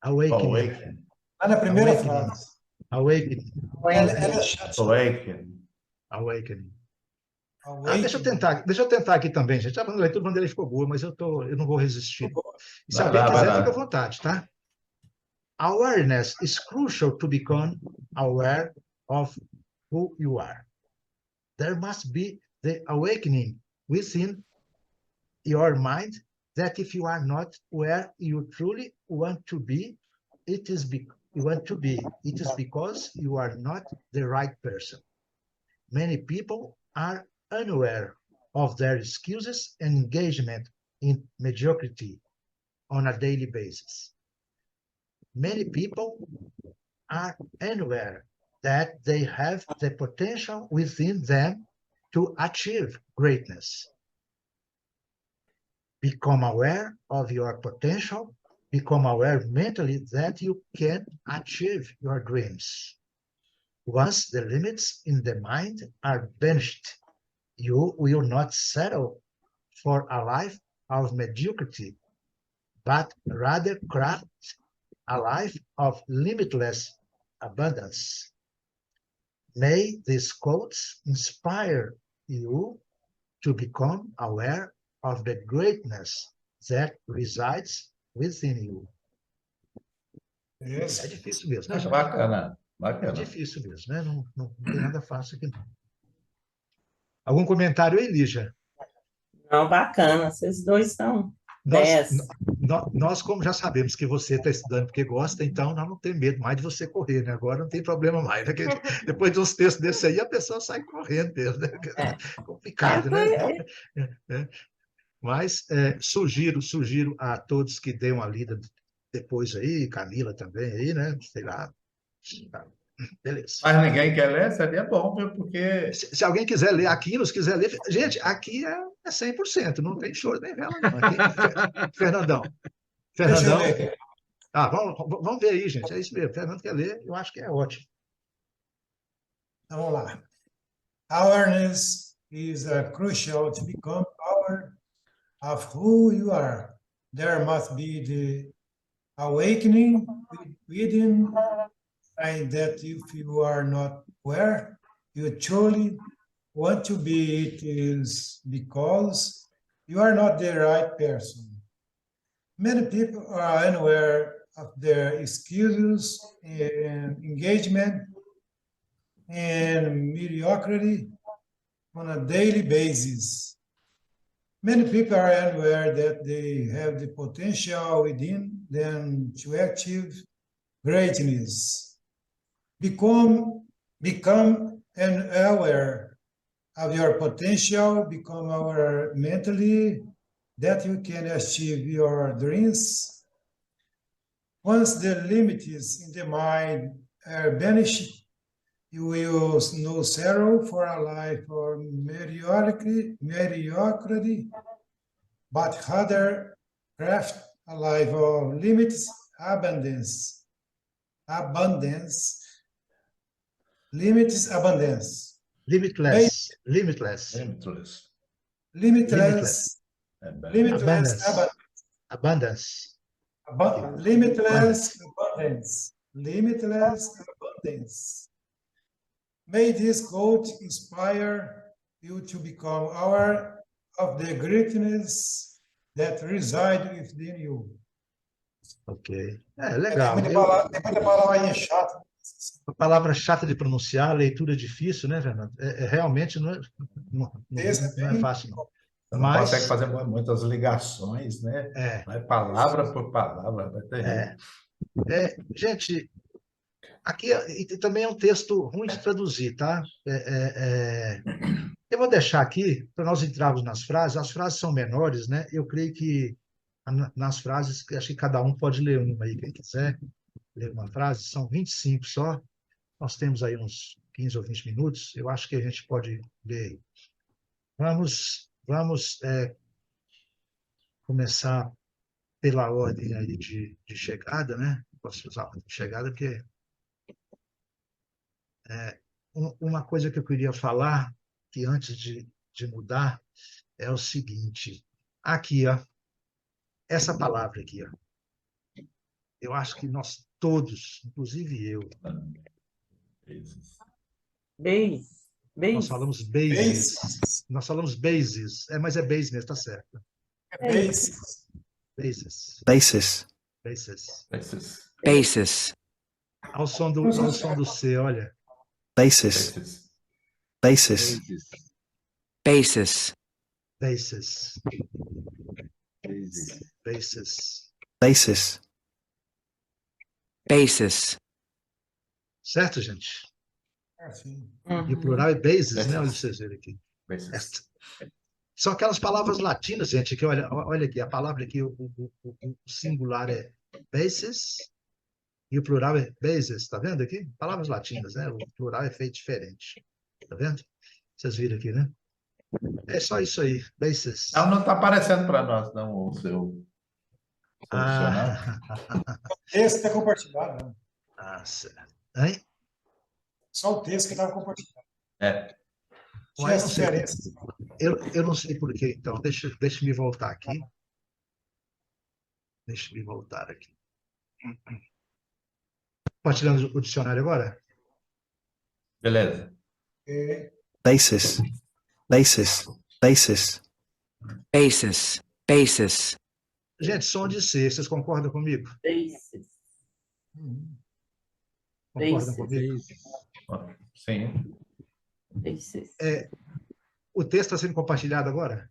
Awakening. Lá na primeira frase. Awakening. Ela é chata. Awakening. Deixa eu tentar aqui também, gente. A leitura do Vanderlei ficou boa, mas eu não vou resistir. E se alguém quiser, fica à vontade, tá? Awareness is crucial to become aware of who you are. There must be the awakening within your mind that if you are not where you truly want to be, it is because you are not the right person. Many people are unaware of their excuses and engagement in mediocrity on a daily basis. Many people are unaware that they have the potential within them to achieve greatness. Become aware of your potential. Become aware mentally that you can achieve your dreams. Once the limits in the mind are banished, you will not settle for a life of mediocrity, but rather craft a life of limitless abundance. May these quotes inspire you to become aware of the greatness that resides within you. Yes. É difícil mesmo, né? Bacana. É difícil mesmo, né? Não tem nada fácil aqui, não. Algum comentário aí, Lígia? Não, bacana. Vocês dois são 10. Nós, como já sabemos que você está estudando porque gosta, então nós não temos medo mais de você correr, né? Agora não tem problema mais, né? Depois de uns textos desse aí, a pessoa sai correndo mesmo, né? Complicado, né? Mas sugiro a todos que dêem uma lida depois aí, Camila também aí, né? Sei lá. Beleza. Mas ninguém quer ler, seria bom, viu? Porque... Se alguém quiser ler aqui, se quiser ler... Gente, aqui é 100%, não tem choro nem vela, não. Aqui, Fernandão. Vamos ver aí, gente. É isso mesmo. Fernando quer ler, eu acho que é ótimo. Vamos lá. Awareness is crucial to become aware of who you are. There must be the awakening within, and that if you are not where you truly want to be, it is because you are not the right person. Many people are unaware of their excuses and engagement and mediocrity on a daily basis. Many people are unaware that they have the potential within them to achieve greatness. Become aware of your potential, become aware mentally that you can achieve your dreams. Once the limits in the mind are banished, you will no sorrow for a life of mediocrity, but rather craft a life of limits, abundance, limits, abundance. Limitless. Limitless Abundance. Limitless abundance. May this quote inspire you to become aware of the greatness that reside within you. Ok. Legal. Tem muita palavra chata. A palavra chata de pronunciar, leitura difícil, né, Fernando? Realmente não é fácil, não. Você não consegue fazer muitas ligações, né? Vai palavra por palavra, vai ter. Gente, aqui também é um texto ruim de traduzir, tá? Eu vou deixar aqui, para nós entrarmos nas frases. As frases são menores, né? Eu creio que nas frases, acho que cada um pode ler uma aí, quem quiser ler uma frase. São 25 só. Nós temos aí uns 15 ou 20 minutos. Eu acho que a gente pode ler. Vamos começar pela ordem aí de chegada, né? Posso usar a ordem de chegada, porque uma coisa que eu queria falar, que antes de mudar, é o seguinte. Aqui, ó, essa palavra aqui, ó, eu acho que nós todos, inclusive eu, nós falamos bases. Nós falamos bases. Mas é base mesmo, tá certo. Bases. Ao som do C, olha. Bases. Certo, gente? Sim. E o plural é bases, né? Olha vocês verem aqui. São aquelas palavras latinas, gente, que olha aqui, a palavra aqui, o singular é bases e o plural é bases, tá vendo aqui? Palavras latinas, né? O plural é feito diferente. Tá vendo? Vocês viram aqui, né? É só isso aí, bases. Não está aparecendo para nós, não, o seu. Esse está compartilhado. Certo. Hein? Só o texto que estava compartilhado. Eu não sei por quê, então. Deixa-me voltar aqui. Deixa-me voltar aqui. Compartilhando o dicionário agora? Beleza. Basis. Gente, som de C, vocês concordam comigo? Concordam comigo? Sim. O texto está sendo compartilhado agora?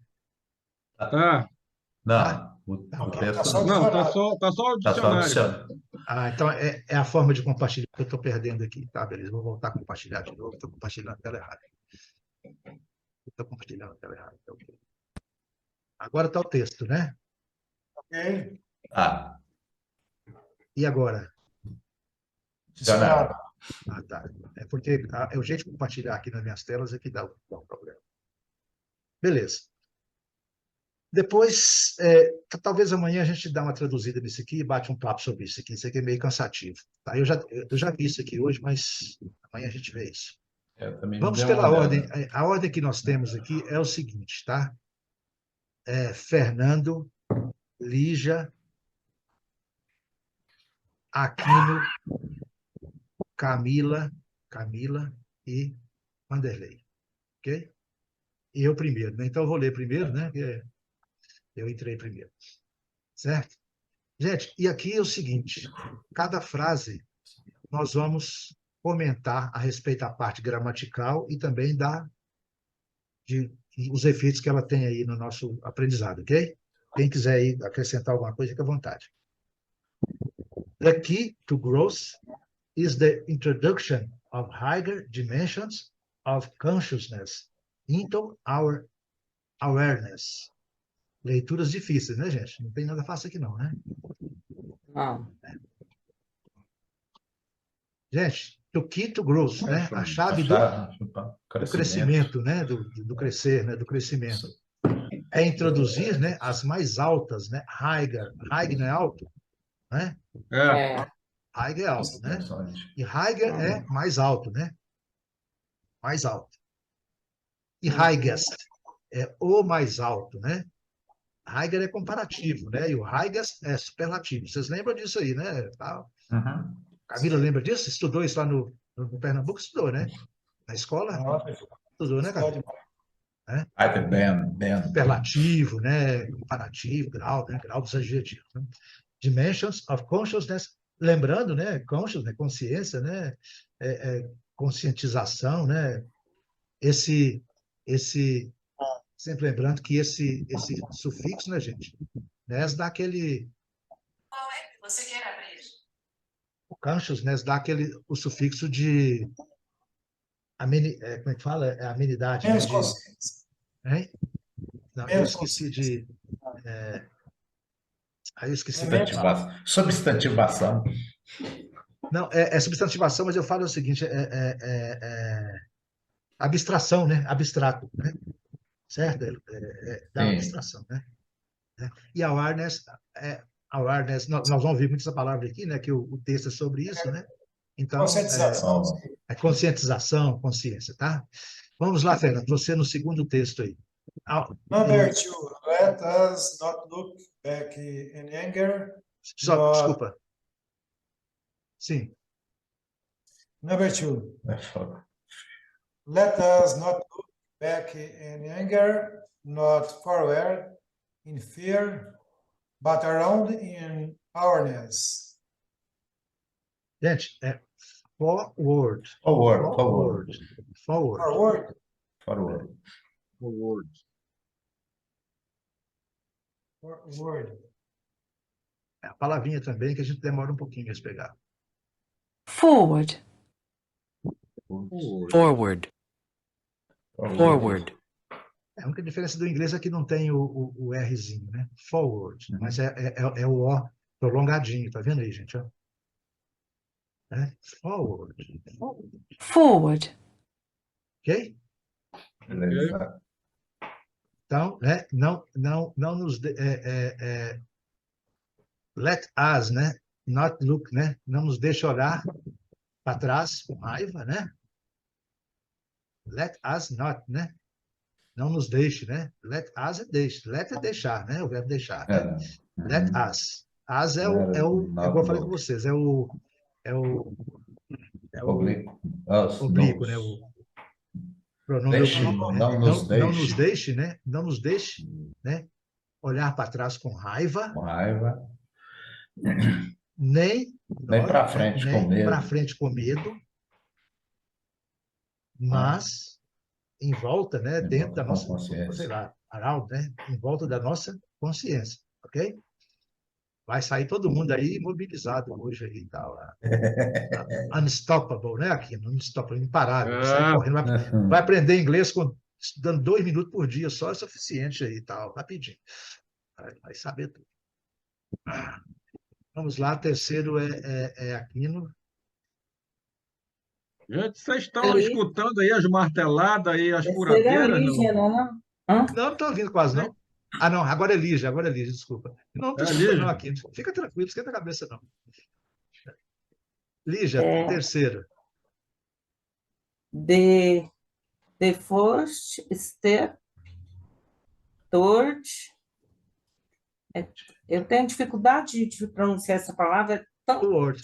Não. O texto não, tá só o dicionário. Então é a forma de compartilhar que eu estou perdendo aqui. Tá, beleza. Vou voltar a compartilhar de novo. Estou compartilhando a tela errada. Okay. Agora está o texto, né? Ok. E agora? Dicionário. Tá. É porque o jeito de compartilhar aqui nas minhas telas é que dá um problema. Beleza. Depois, talvez amanhã a gente dá uma traduzida nisso aqui e bate um papo sobre isso aqui. Isso aqui é meio cansativo. Tá? Eu já vi isso aqui hoje, mas amanhã a gente vê isso. Vamos pela ordem. A ordem que nós temos aqui é o seguinte, tá? Fernando, Lígia, Aquino, Camila e Vanderlei. Ok? E eu primeiro, né? Então eu vou ler primeiro, né? Porque eu entrei primeiro. Certo? Gente, e aqui é o seguinte: cada frase nós vamos comentar a respeito da parte gramatical e também os efeitos que ela tem aí no nosso aprendizado, ok? Quem quiser aí acrescentar alguma coisa, fique à vontade. The key to growth is the introduction of higher dimensions of consciousness into our awareness. Leituras difíceis, né, gente? Não tem nada fácil aqui, não, né? Não. Gente, to key to growth, né? A chave do crescimento, né? Do crescer, né? Do crescimento. É introduzir, né? As mais altas, né? Higher. High não é alto, né? Higher é alto, né? E higher é mais alto, né? Mais alto. E highest é o mais alto, né? Higher é comparativo, né? E o highest é superlativo. Vocês lembram disso aí, né? Camila lembra disso? Estudou isso lá no Pernambuco? Estudou, né? Na escola? Estudou, né, Camila? Superlativo, né? Comparativo, grau, né? Grau dos adjetivos. Né? Dimensions of consciousness, lembrando, né? Conscious, né? Consciência, né? Conscientização, né? Sempre lembrando que esse sufixo, né, gente? Nes dá aquele... Qual é que você quer abrir? O consciousness dá o sufixo de... como é que fala? É amenidade. Menos né? consciência. Hein? Não, eu esqueci de... Aí eu esqueci. Substantivação. Não, é substantivação, mas eu falo o seguinte, abstração, né? Abstrato, né? Certo? Da abstração, né? E awareness, nós vamos ouvir muito essa palavra aqui, né? Que o texto é sobre isso, né? Então, conscientização. Conscientização, consciência, tá? Vamos lá, Fernando, você no segundo texto aí. Number 2, let us not look back in anger. Desculpa. Sim. Number 2. Let us not look back in anger, not forward in fear, but around in awareness. Gente, forward. É a palavrinha também que a gente demora um pouquinho a pegar. Forward. A única diferença do inglês é que não tem o Rzinho, né? Forward. Mas é o O prolongadinho, tá vendo aí, gente? Ó. Forward. Ok? Então, né? Não nos... let us, né? Not look, né? Não nos deixe olhar para trás com raiva, né? Let us not, né? Não nos deixe, né? Let us é deixe. Let é deixar, né? O verbo deixar, né? Let us. Us é igual eu falei com vocês, é o oblíquo, né? O pronome oblíquo. Não nos deixe, né? Não nos deixe, né? Olhar para trás com raiva. Nem para frente com medo. Para frente com medo. Mas em volta, né? Dentro da nossa consciência. Sei lá, around, né? Em volta da nossa consciência, ok? Vai sair todo mundo aí mobilizado hoje aí e tal. Unstoppable, né? Aqui, unstoppable, imparável. Sai correndo, vai aprender inglês estudando 2 minutos por dia, só é suficiente aí e tal, rapidinho. Vai saber tudo. Vamos lá, terceiro é Aquino. Gente, vocês estão escutando aí as marteladas e as furadeiras? Não estou ouvindo quase, não. Ah, não, agora é Lígia, desculpa. Não estou escutando não aqui. Fica tranquilo, esquenta a cabeça, não. Lígia, terceiro. The first step toward... Eu tenho dificuldade de pronunciar essa palavra. Toward.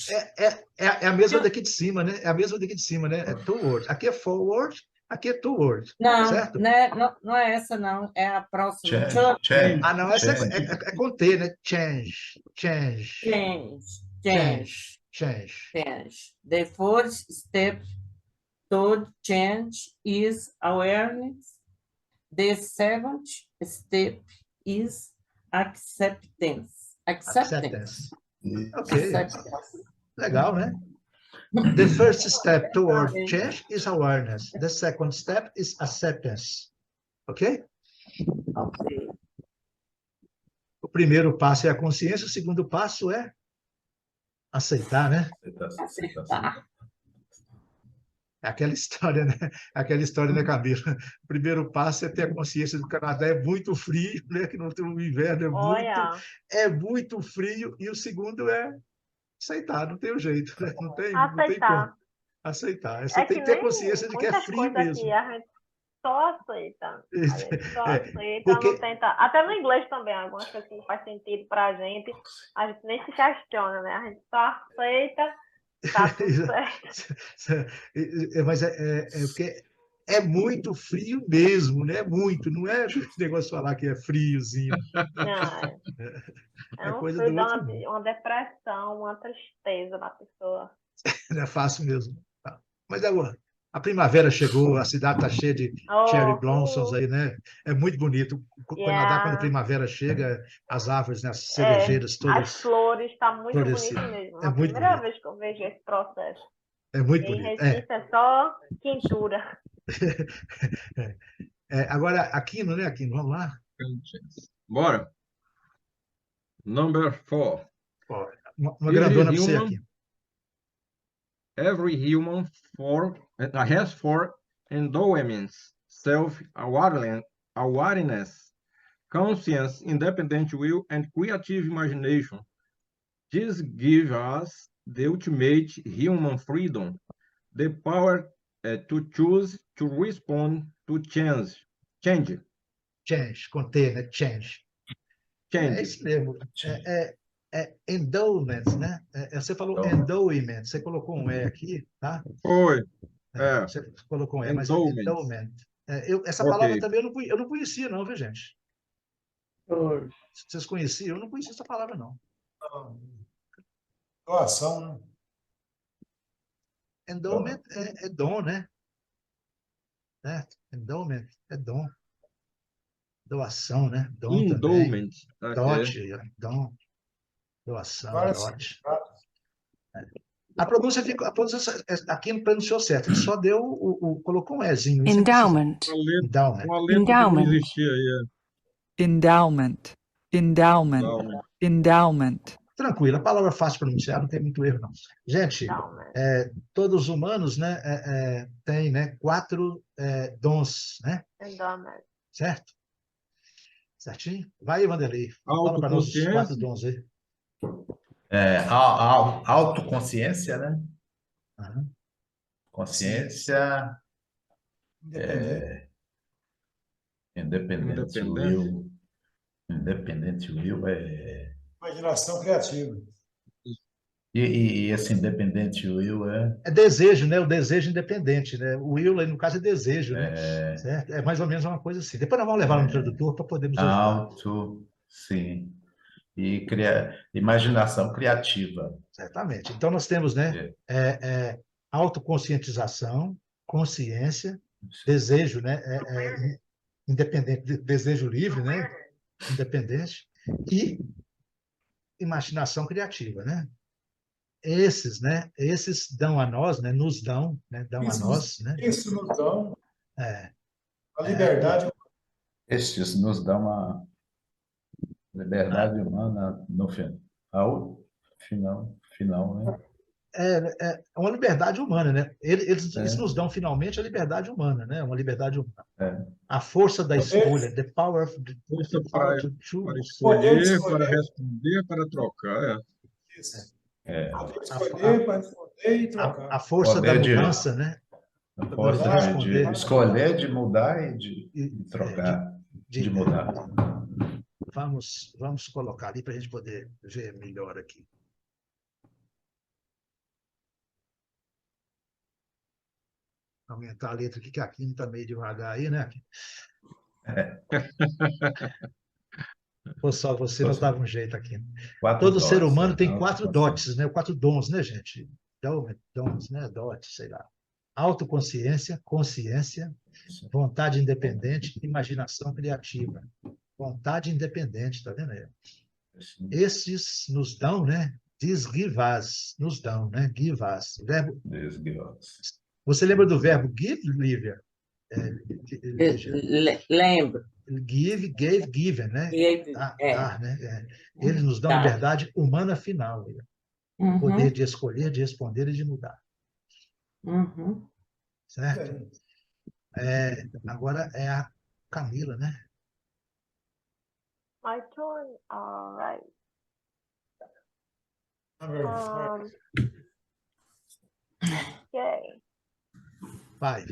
É a mesma daqui de cima, né? É a mesma daqui de cima, né? É toward. Aqui é forward, aqui é toward. Não, certo? Não é essa, não. É a próxima. Change. Ah, não, essa é com T, né? Change. The first step toward change is awareness. The second step is acceptance. Ok. Legal, né? The first step toward change is awareness. The second step is acceptance. Ok? Ok. O primeiro passo é a consciência, o segundo passo é aceitar, né? Aceitar. Aquela história, né? Aquela história, né, Camila? O primeiro passo é ter a consciência do Canadá é muito frio, né? Que no inverno Olha, é muito frio, e o segundo é aceitar, não tem o jeito, né? Não tem como aceitar. aceitar. Você É tem que que ter nem consciência de que é muitas frio coisas aqui, mesmo. a gente só aceita. A gente só É, aceita, não porque tenta. Até no inglês também, algumas coisas que não faz sentido pra gente, a gente nem se questiona, né? A gente só aceita, tá tudo certo. Mas é porque é muito frio mesmo, né? Muito, não é negócio de falar que é friozinho. Não, é É um coisa frio, do dá outro mundo. uma depressão, uma tristeza na pessoa. Não é fácil mesmo. Tá. Mas agora, a primavera chegou, a cidade está cheia de cherry blossoms Oh, aí, né? É muito bonito. O Canadá, quando a yeah. primavera chega, as árvores, né, as É, cerejeiras as todas flores, está muito bonito florescidas. mesmo. É A muito primeira bonito. vez que eu vejo esse processo. É muito Em bonito. Recife é só quintura. Agora, Aquino, né, Aquino? Vamos lá? Bora. Number 4. Ó, uma grandona para você aqui. Every human has four endowments: self-awareness, conscience, independent will, and creative imagination. This gives us the ultimate human freedom, the power to choose, to respond, to change. Change, conter, né? Change. É isso mesmo. Endowments, né? Você falou endowment, você colocou um E aqui, tá? Foi. Você colocou um E, mas é Endowment. endowment. Essa palavra também eu não conhecia, não, viu, gente? Vocês conheciam? Eu não conhecia essa palavra, não. Doação, né? Endowment é dom, né? Endowment é dom. Doação, né? Dom Endowment. também. Dote, dom. Doação, dote. A pronúncia aqui não pronunciou certo, ele só deu colocou um Ezinho. Endowment. Endowment. Uma letra que não existia aí. Endowment. Endowment. Endowment. Tranquilo, a palavra fácil de pronunciar, não tem muito erro, não. Gente, todos os humanos, né, têm, né, 4 dons, né? Endowment. Certo? Certinho? Vai, Vanderlei. Fala para nós os 4 dons aí. Autoconsciência, né? Uhum. Consciência, independent will. Independent will imaginação criativa. E esse independent will é desejo, né? O desejo independente, né? O will, no caso, é desejo, né? Certo? É mais ou menos uma coisa assim. Depois nós vamos levar no tradutor para podermos ajudar. Sim. E imaginação criativa. Certamente. Então, nós temos, né, autoconscientização, consciência, desejo, né, independente, desejo livre, né, independente, e imaginação criativa, né? Esses dão a nós, né, nos dão, né, dão a nós, né? Isso nos dão a liberdade. Estes nos dão a liberdade humana no final, né? É uma liberdade humana, né? Eles nos dão finalmente a liberdade humana, né? Uma liberdade humana. A força da escolha, the power of the para escolher, para responder, para trocar. Escolher, para responder e trocar. A força da mudança, né? A força de escolher, de mudar e de trocar, de mudar. Vamos colocar ali para a gente poder ver melhor aqui. Aumentar a letra aqui, que a Kim está meio devagar aí, né? Ou só você não dava um jeito aqui. Todo ser humano tem 4 dotes, né? 4 dons, né, gente? Dons, né? Dotes, sei lá. Autoconsciência, consciência, vontade independente, imaginação criativa. Vontade independente, tá vendo aí? Esses nos dão, né? Give us, nos dão, né? Give us. Verbo... Você lembra do verbo give, Lívia? Lembro. Give, gave, given, né? Dar, né? Eles nos dão liberdade humana final. Poder de escolher, de responder e de mudar. certo? Agora é a Camila, né? My turn. All right. Okay. 5.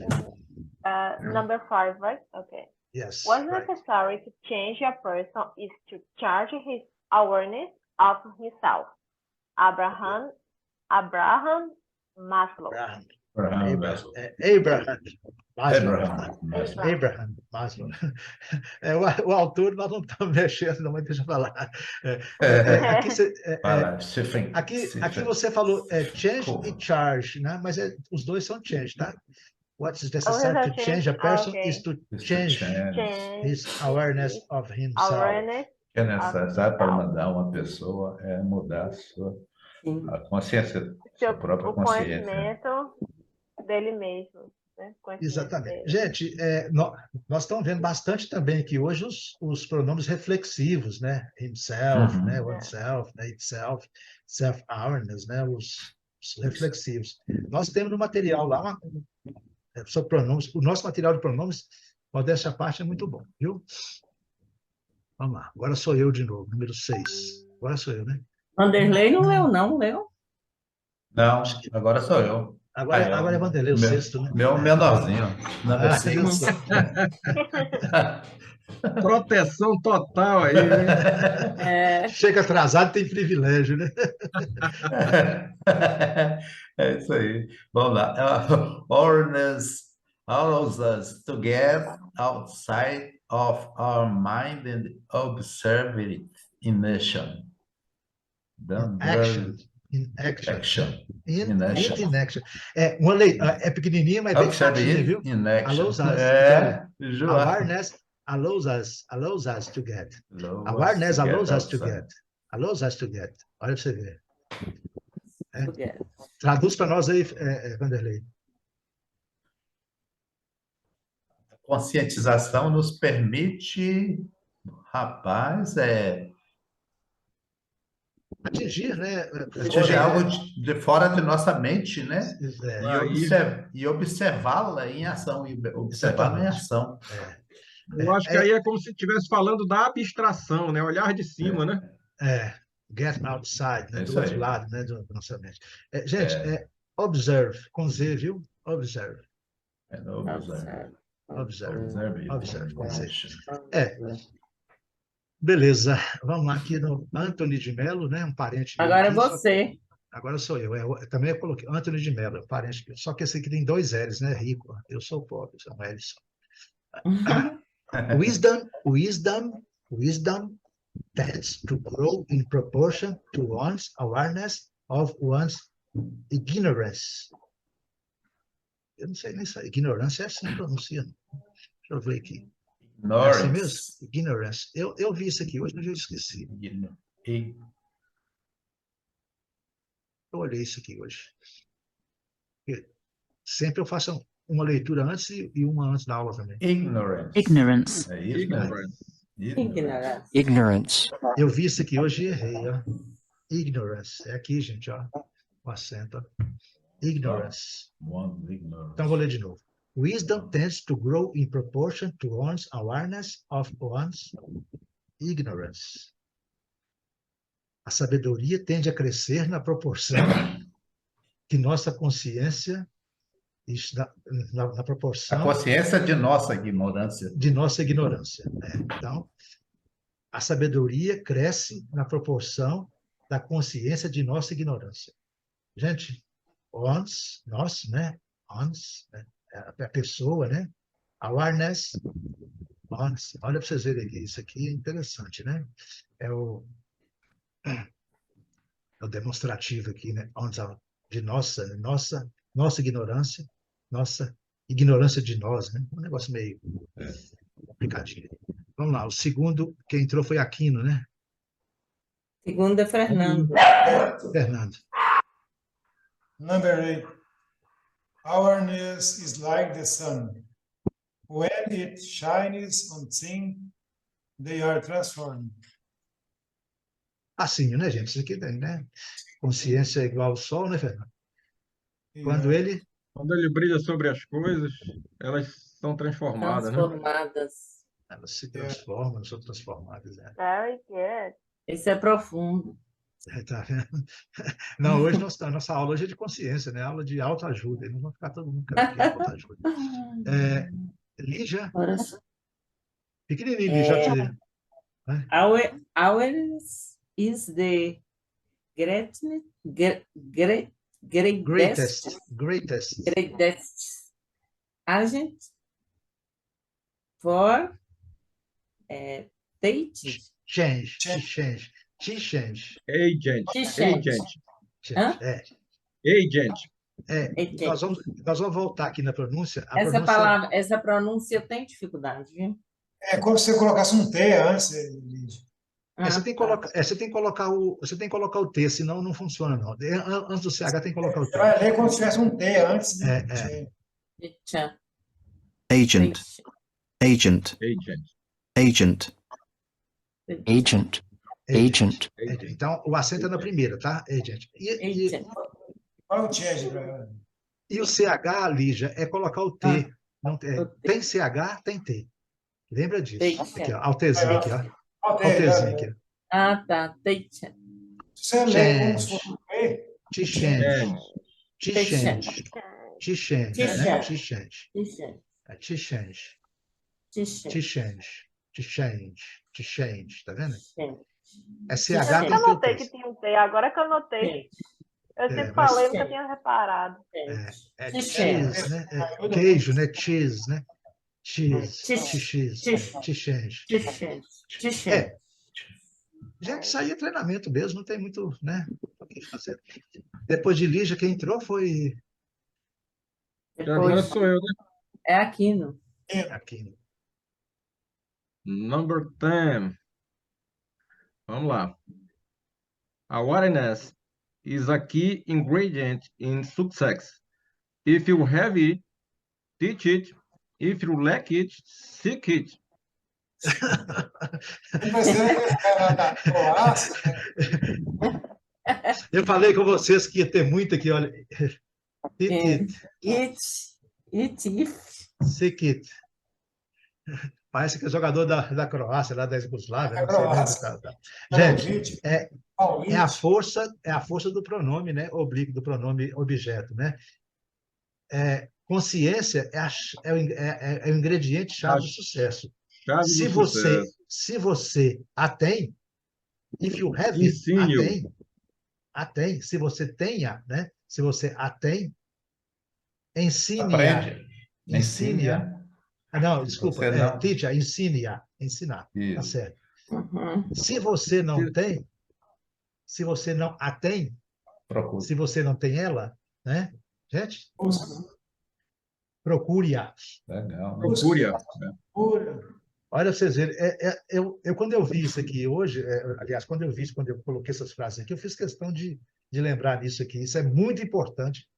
Number 5, right? Okay. Yes. What's right. necessary to change a person is to charge his awareness of himself. Abraham Maslow. Abraham Maslow. O autor nós não estamos mexendo, não, mas deixa eu falar. Aqui você falou change e charge, né? Mas os dois são change, tá? What is necessary to change a person is to change his awareness of himself. O que é necessário para mandar uma pessoa é mudar a consciência, sua própria consciência. Conhecimento dele mesmo. Né? Exatamente. Gente, nós estamos vendo bastante também aqui hoje os pronomes reflexivos, né? Himself, né? Oneself, né? Itself, self-awareness, né? Os reflexivos. Nós temos no material lá sobre pronomes. O nosso material de pronomes, modéstia à parte, é muito bom, viu? Vamos lá. Agora sou eu de novo, número 6. Agora sou eu, né? Vanderlei não leu, não, leu? Não, agora sou eu. Agora é Vanderlei, o sexto, né? Meu menorzinho. Proteção total aí, né? Chega atrasado, tem privilégio, né? É isso aí. Vamos lá. Awareness allows us to get outside of our mind and observe it in action. In action. É pequenininha, mas bem chatinha, viu? Allows us. Allows us to get. Awareness allows us to get. Allows us to get. Olha para você ver. Traduz para nós aí, Vanderlei. Conscientização nos permite, rapaz, atingir, né? Atingir algo de fora de nossa mente, né? E observá-la em ação, observá-la em ação. Eu acho que aí é como se estivesse falando da abstração, né? Olhar de cima, né? Get outside, né? Do outro lado, né? Da nossa mente. Gente, observe, com Z, viu? Observe. Observe, com Z. Beleza, vamos lá aqui no Antony de Mello, né? Um parente. Agora é você. Agora sou eu. Também eu coloquei Antony de Mello, um parente. Só que esse aqui tem 2 L's, né? Rico. Eu sou pobre, sou um L só. Wisdom tends to grow in proportion to one's awareness of one's ignorance. Eu não sei nem se ignorância é assim pronuncia. Deixa eu ver aqui. É assim mesmo? Ignorance. Eu vi isso aqui hoje, mas eu esqueci. Eu olhei isso aqui hoje. Sempre eu faço uma leitura antes e uma antes da aula também. Ignorance. Ignorance. Eu vi isso aqui hoje e errei, ó. Ignorance. É aqui, gente, ó. O acento, ó. Ignorance. Então, vou ler de novo. Wisdom tends to grow in proportion to one's awareness of one's ignorance. A sabedoria tende a crescer na proporção que nossa consciência na proporção... A consciência de nossa ignorância. De nossa ignorância. Então, a sabedoria cresce na proporção da consciência de nossa ignorância. Gente, nós, né? Né? A pessoa, né? Awareness, olha para vocês verem aqui, isso aqui é interessante, né? É o demonstrativo aqui, né? De nossa ignorância, nossa ignorância de nós, né? Um negócio meio complicadinho. Vamos lá, o segundo, quem entrou foi Aquino, né? Segundo é Fernando. Fernando. Number 8. Awareness is like the sun. When it shines on things, they are transformed. Assim, né, gente? Isso aqui tem, né? Consciência é igual ao sol, né, Fernando? Quando ele Quando ele brilha sobre as coisas, elas são transformadas, né? Transformadas. Elas se transformam, são transformadas. Né? Very good. Isso é profundo. Tá vendo? Não, hoje nossa aula hoje é de consciência, né? Aula de autoajuda. Não vão ficar todo mundo aqui autoajuda. Lígia, pequenininho, Lígia. Ours is the greatest agent for change. Agent. Nós vamos voltar aqui na pronúncia. Essa pronúncia tem dificuldade, viu? É como se você colocasse um T antes, Lígia. Você tem que colocar o T, senão não funciona, não. Antes do CH tem que colocar o T. Você vai ler como se tivesse um T antes. Agent. Então, o acento é na primeira, tá? Agent. Qual é o change? E o CH, Lígia, é colocar o T. Não tem CH, tem T. Lembra disso? Aqui, ó, altezinho aqui, ó. Altezinho aqui. Ah, tá. Você lê como se fosse um Change, tá vendo? É CH. Eu notei que tinha um T, agora que eu notei. Eu sempre falei, nunca tinha reparado. Cheese, né? Queijo, né? Cheese, né? Cheese. Gente, isso aí é treinamento mesmo, não tem muito, né? O que fazer. Depois de Lígia, quem entrou foi... Agora sou eu, né? É Aquino. Aquino. Number 10. Vamos lá. Awareness is a key ingredient in success. If you have it, teach it. If you lack it, seek it. Eu falei com vocês que ia ter muito aqui, olha. Seek it. Parece que é jogador da Croácia, lá da Iugoslávia. Gente, é a força do pronome, né? Oblíquo, do pronome objeto, né? Consciência é o ingrediente chave do sucesso. Se você a tem, if you have it, a tem, se você tenha, né? Se você a tem, ensine-a. Não, desculpa, teach-a, ensine-a, ensinar, tá certo. Se você não tem, se você não a tem, se você não tem ela, né? Gente, procure-a. Legal. Procure-a. Olha, vocês verem, quando eu vi isso aqui hoje, aliás, quando eu coloquei essas frases aqui, eu fiz questão de lembrar disso aqui. Isso é muito importante.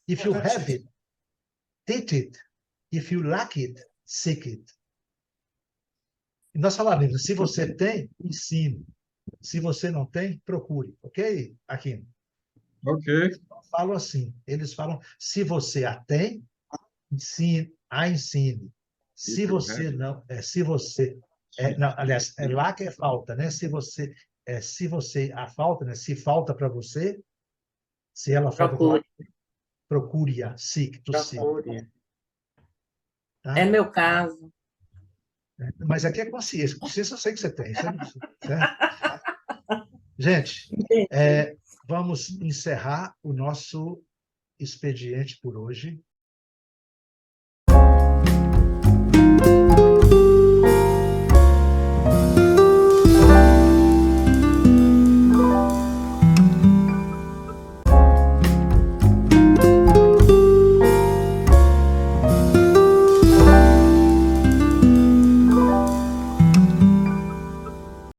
If you have it, teach it. If you lack it, seek it. E nós falamos, se você tem, ensine. Se você não tem, procure. Ok, Aquino? Ok. Falam assim, eles falam, se você a tem, ensine. Se você não, não, aliás, lá que é falta, né? Se você a falta, né? Se falta para você, se ela falta, procure-a, seek, to seek. Tá? É meu caso. Mas aqui é consciência. Consciência eu sei que você tem. Certo? Gente, vamos encerrar o nosso expediente por hoje.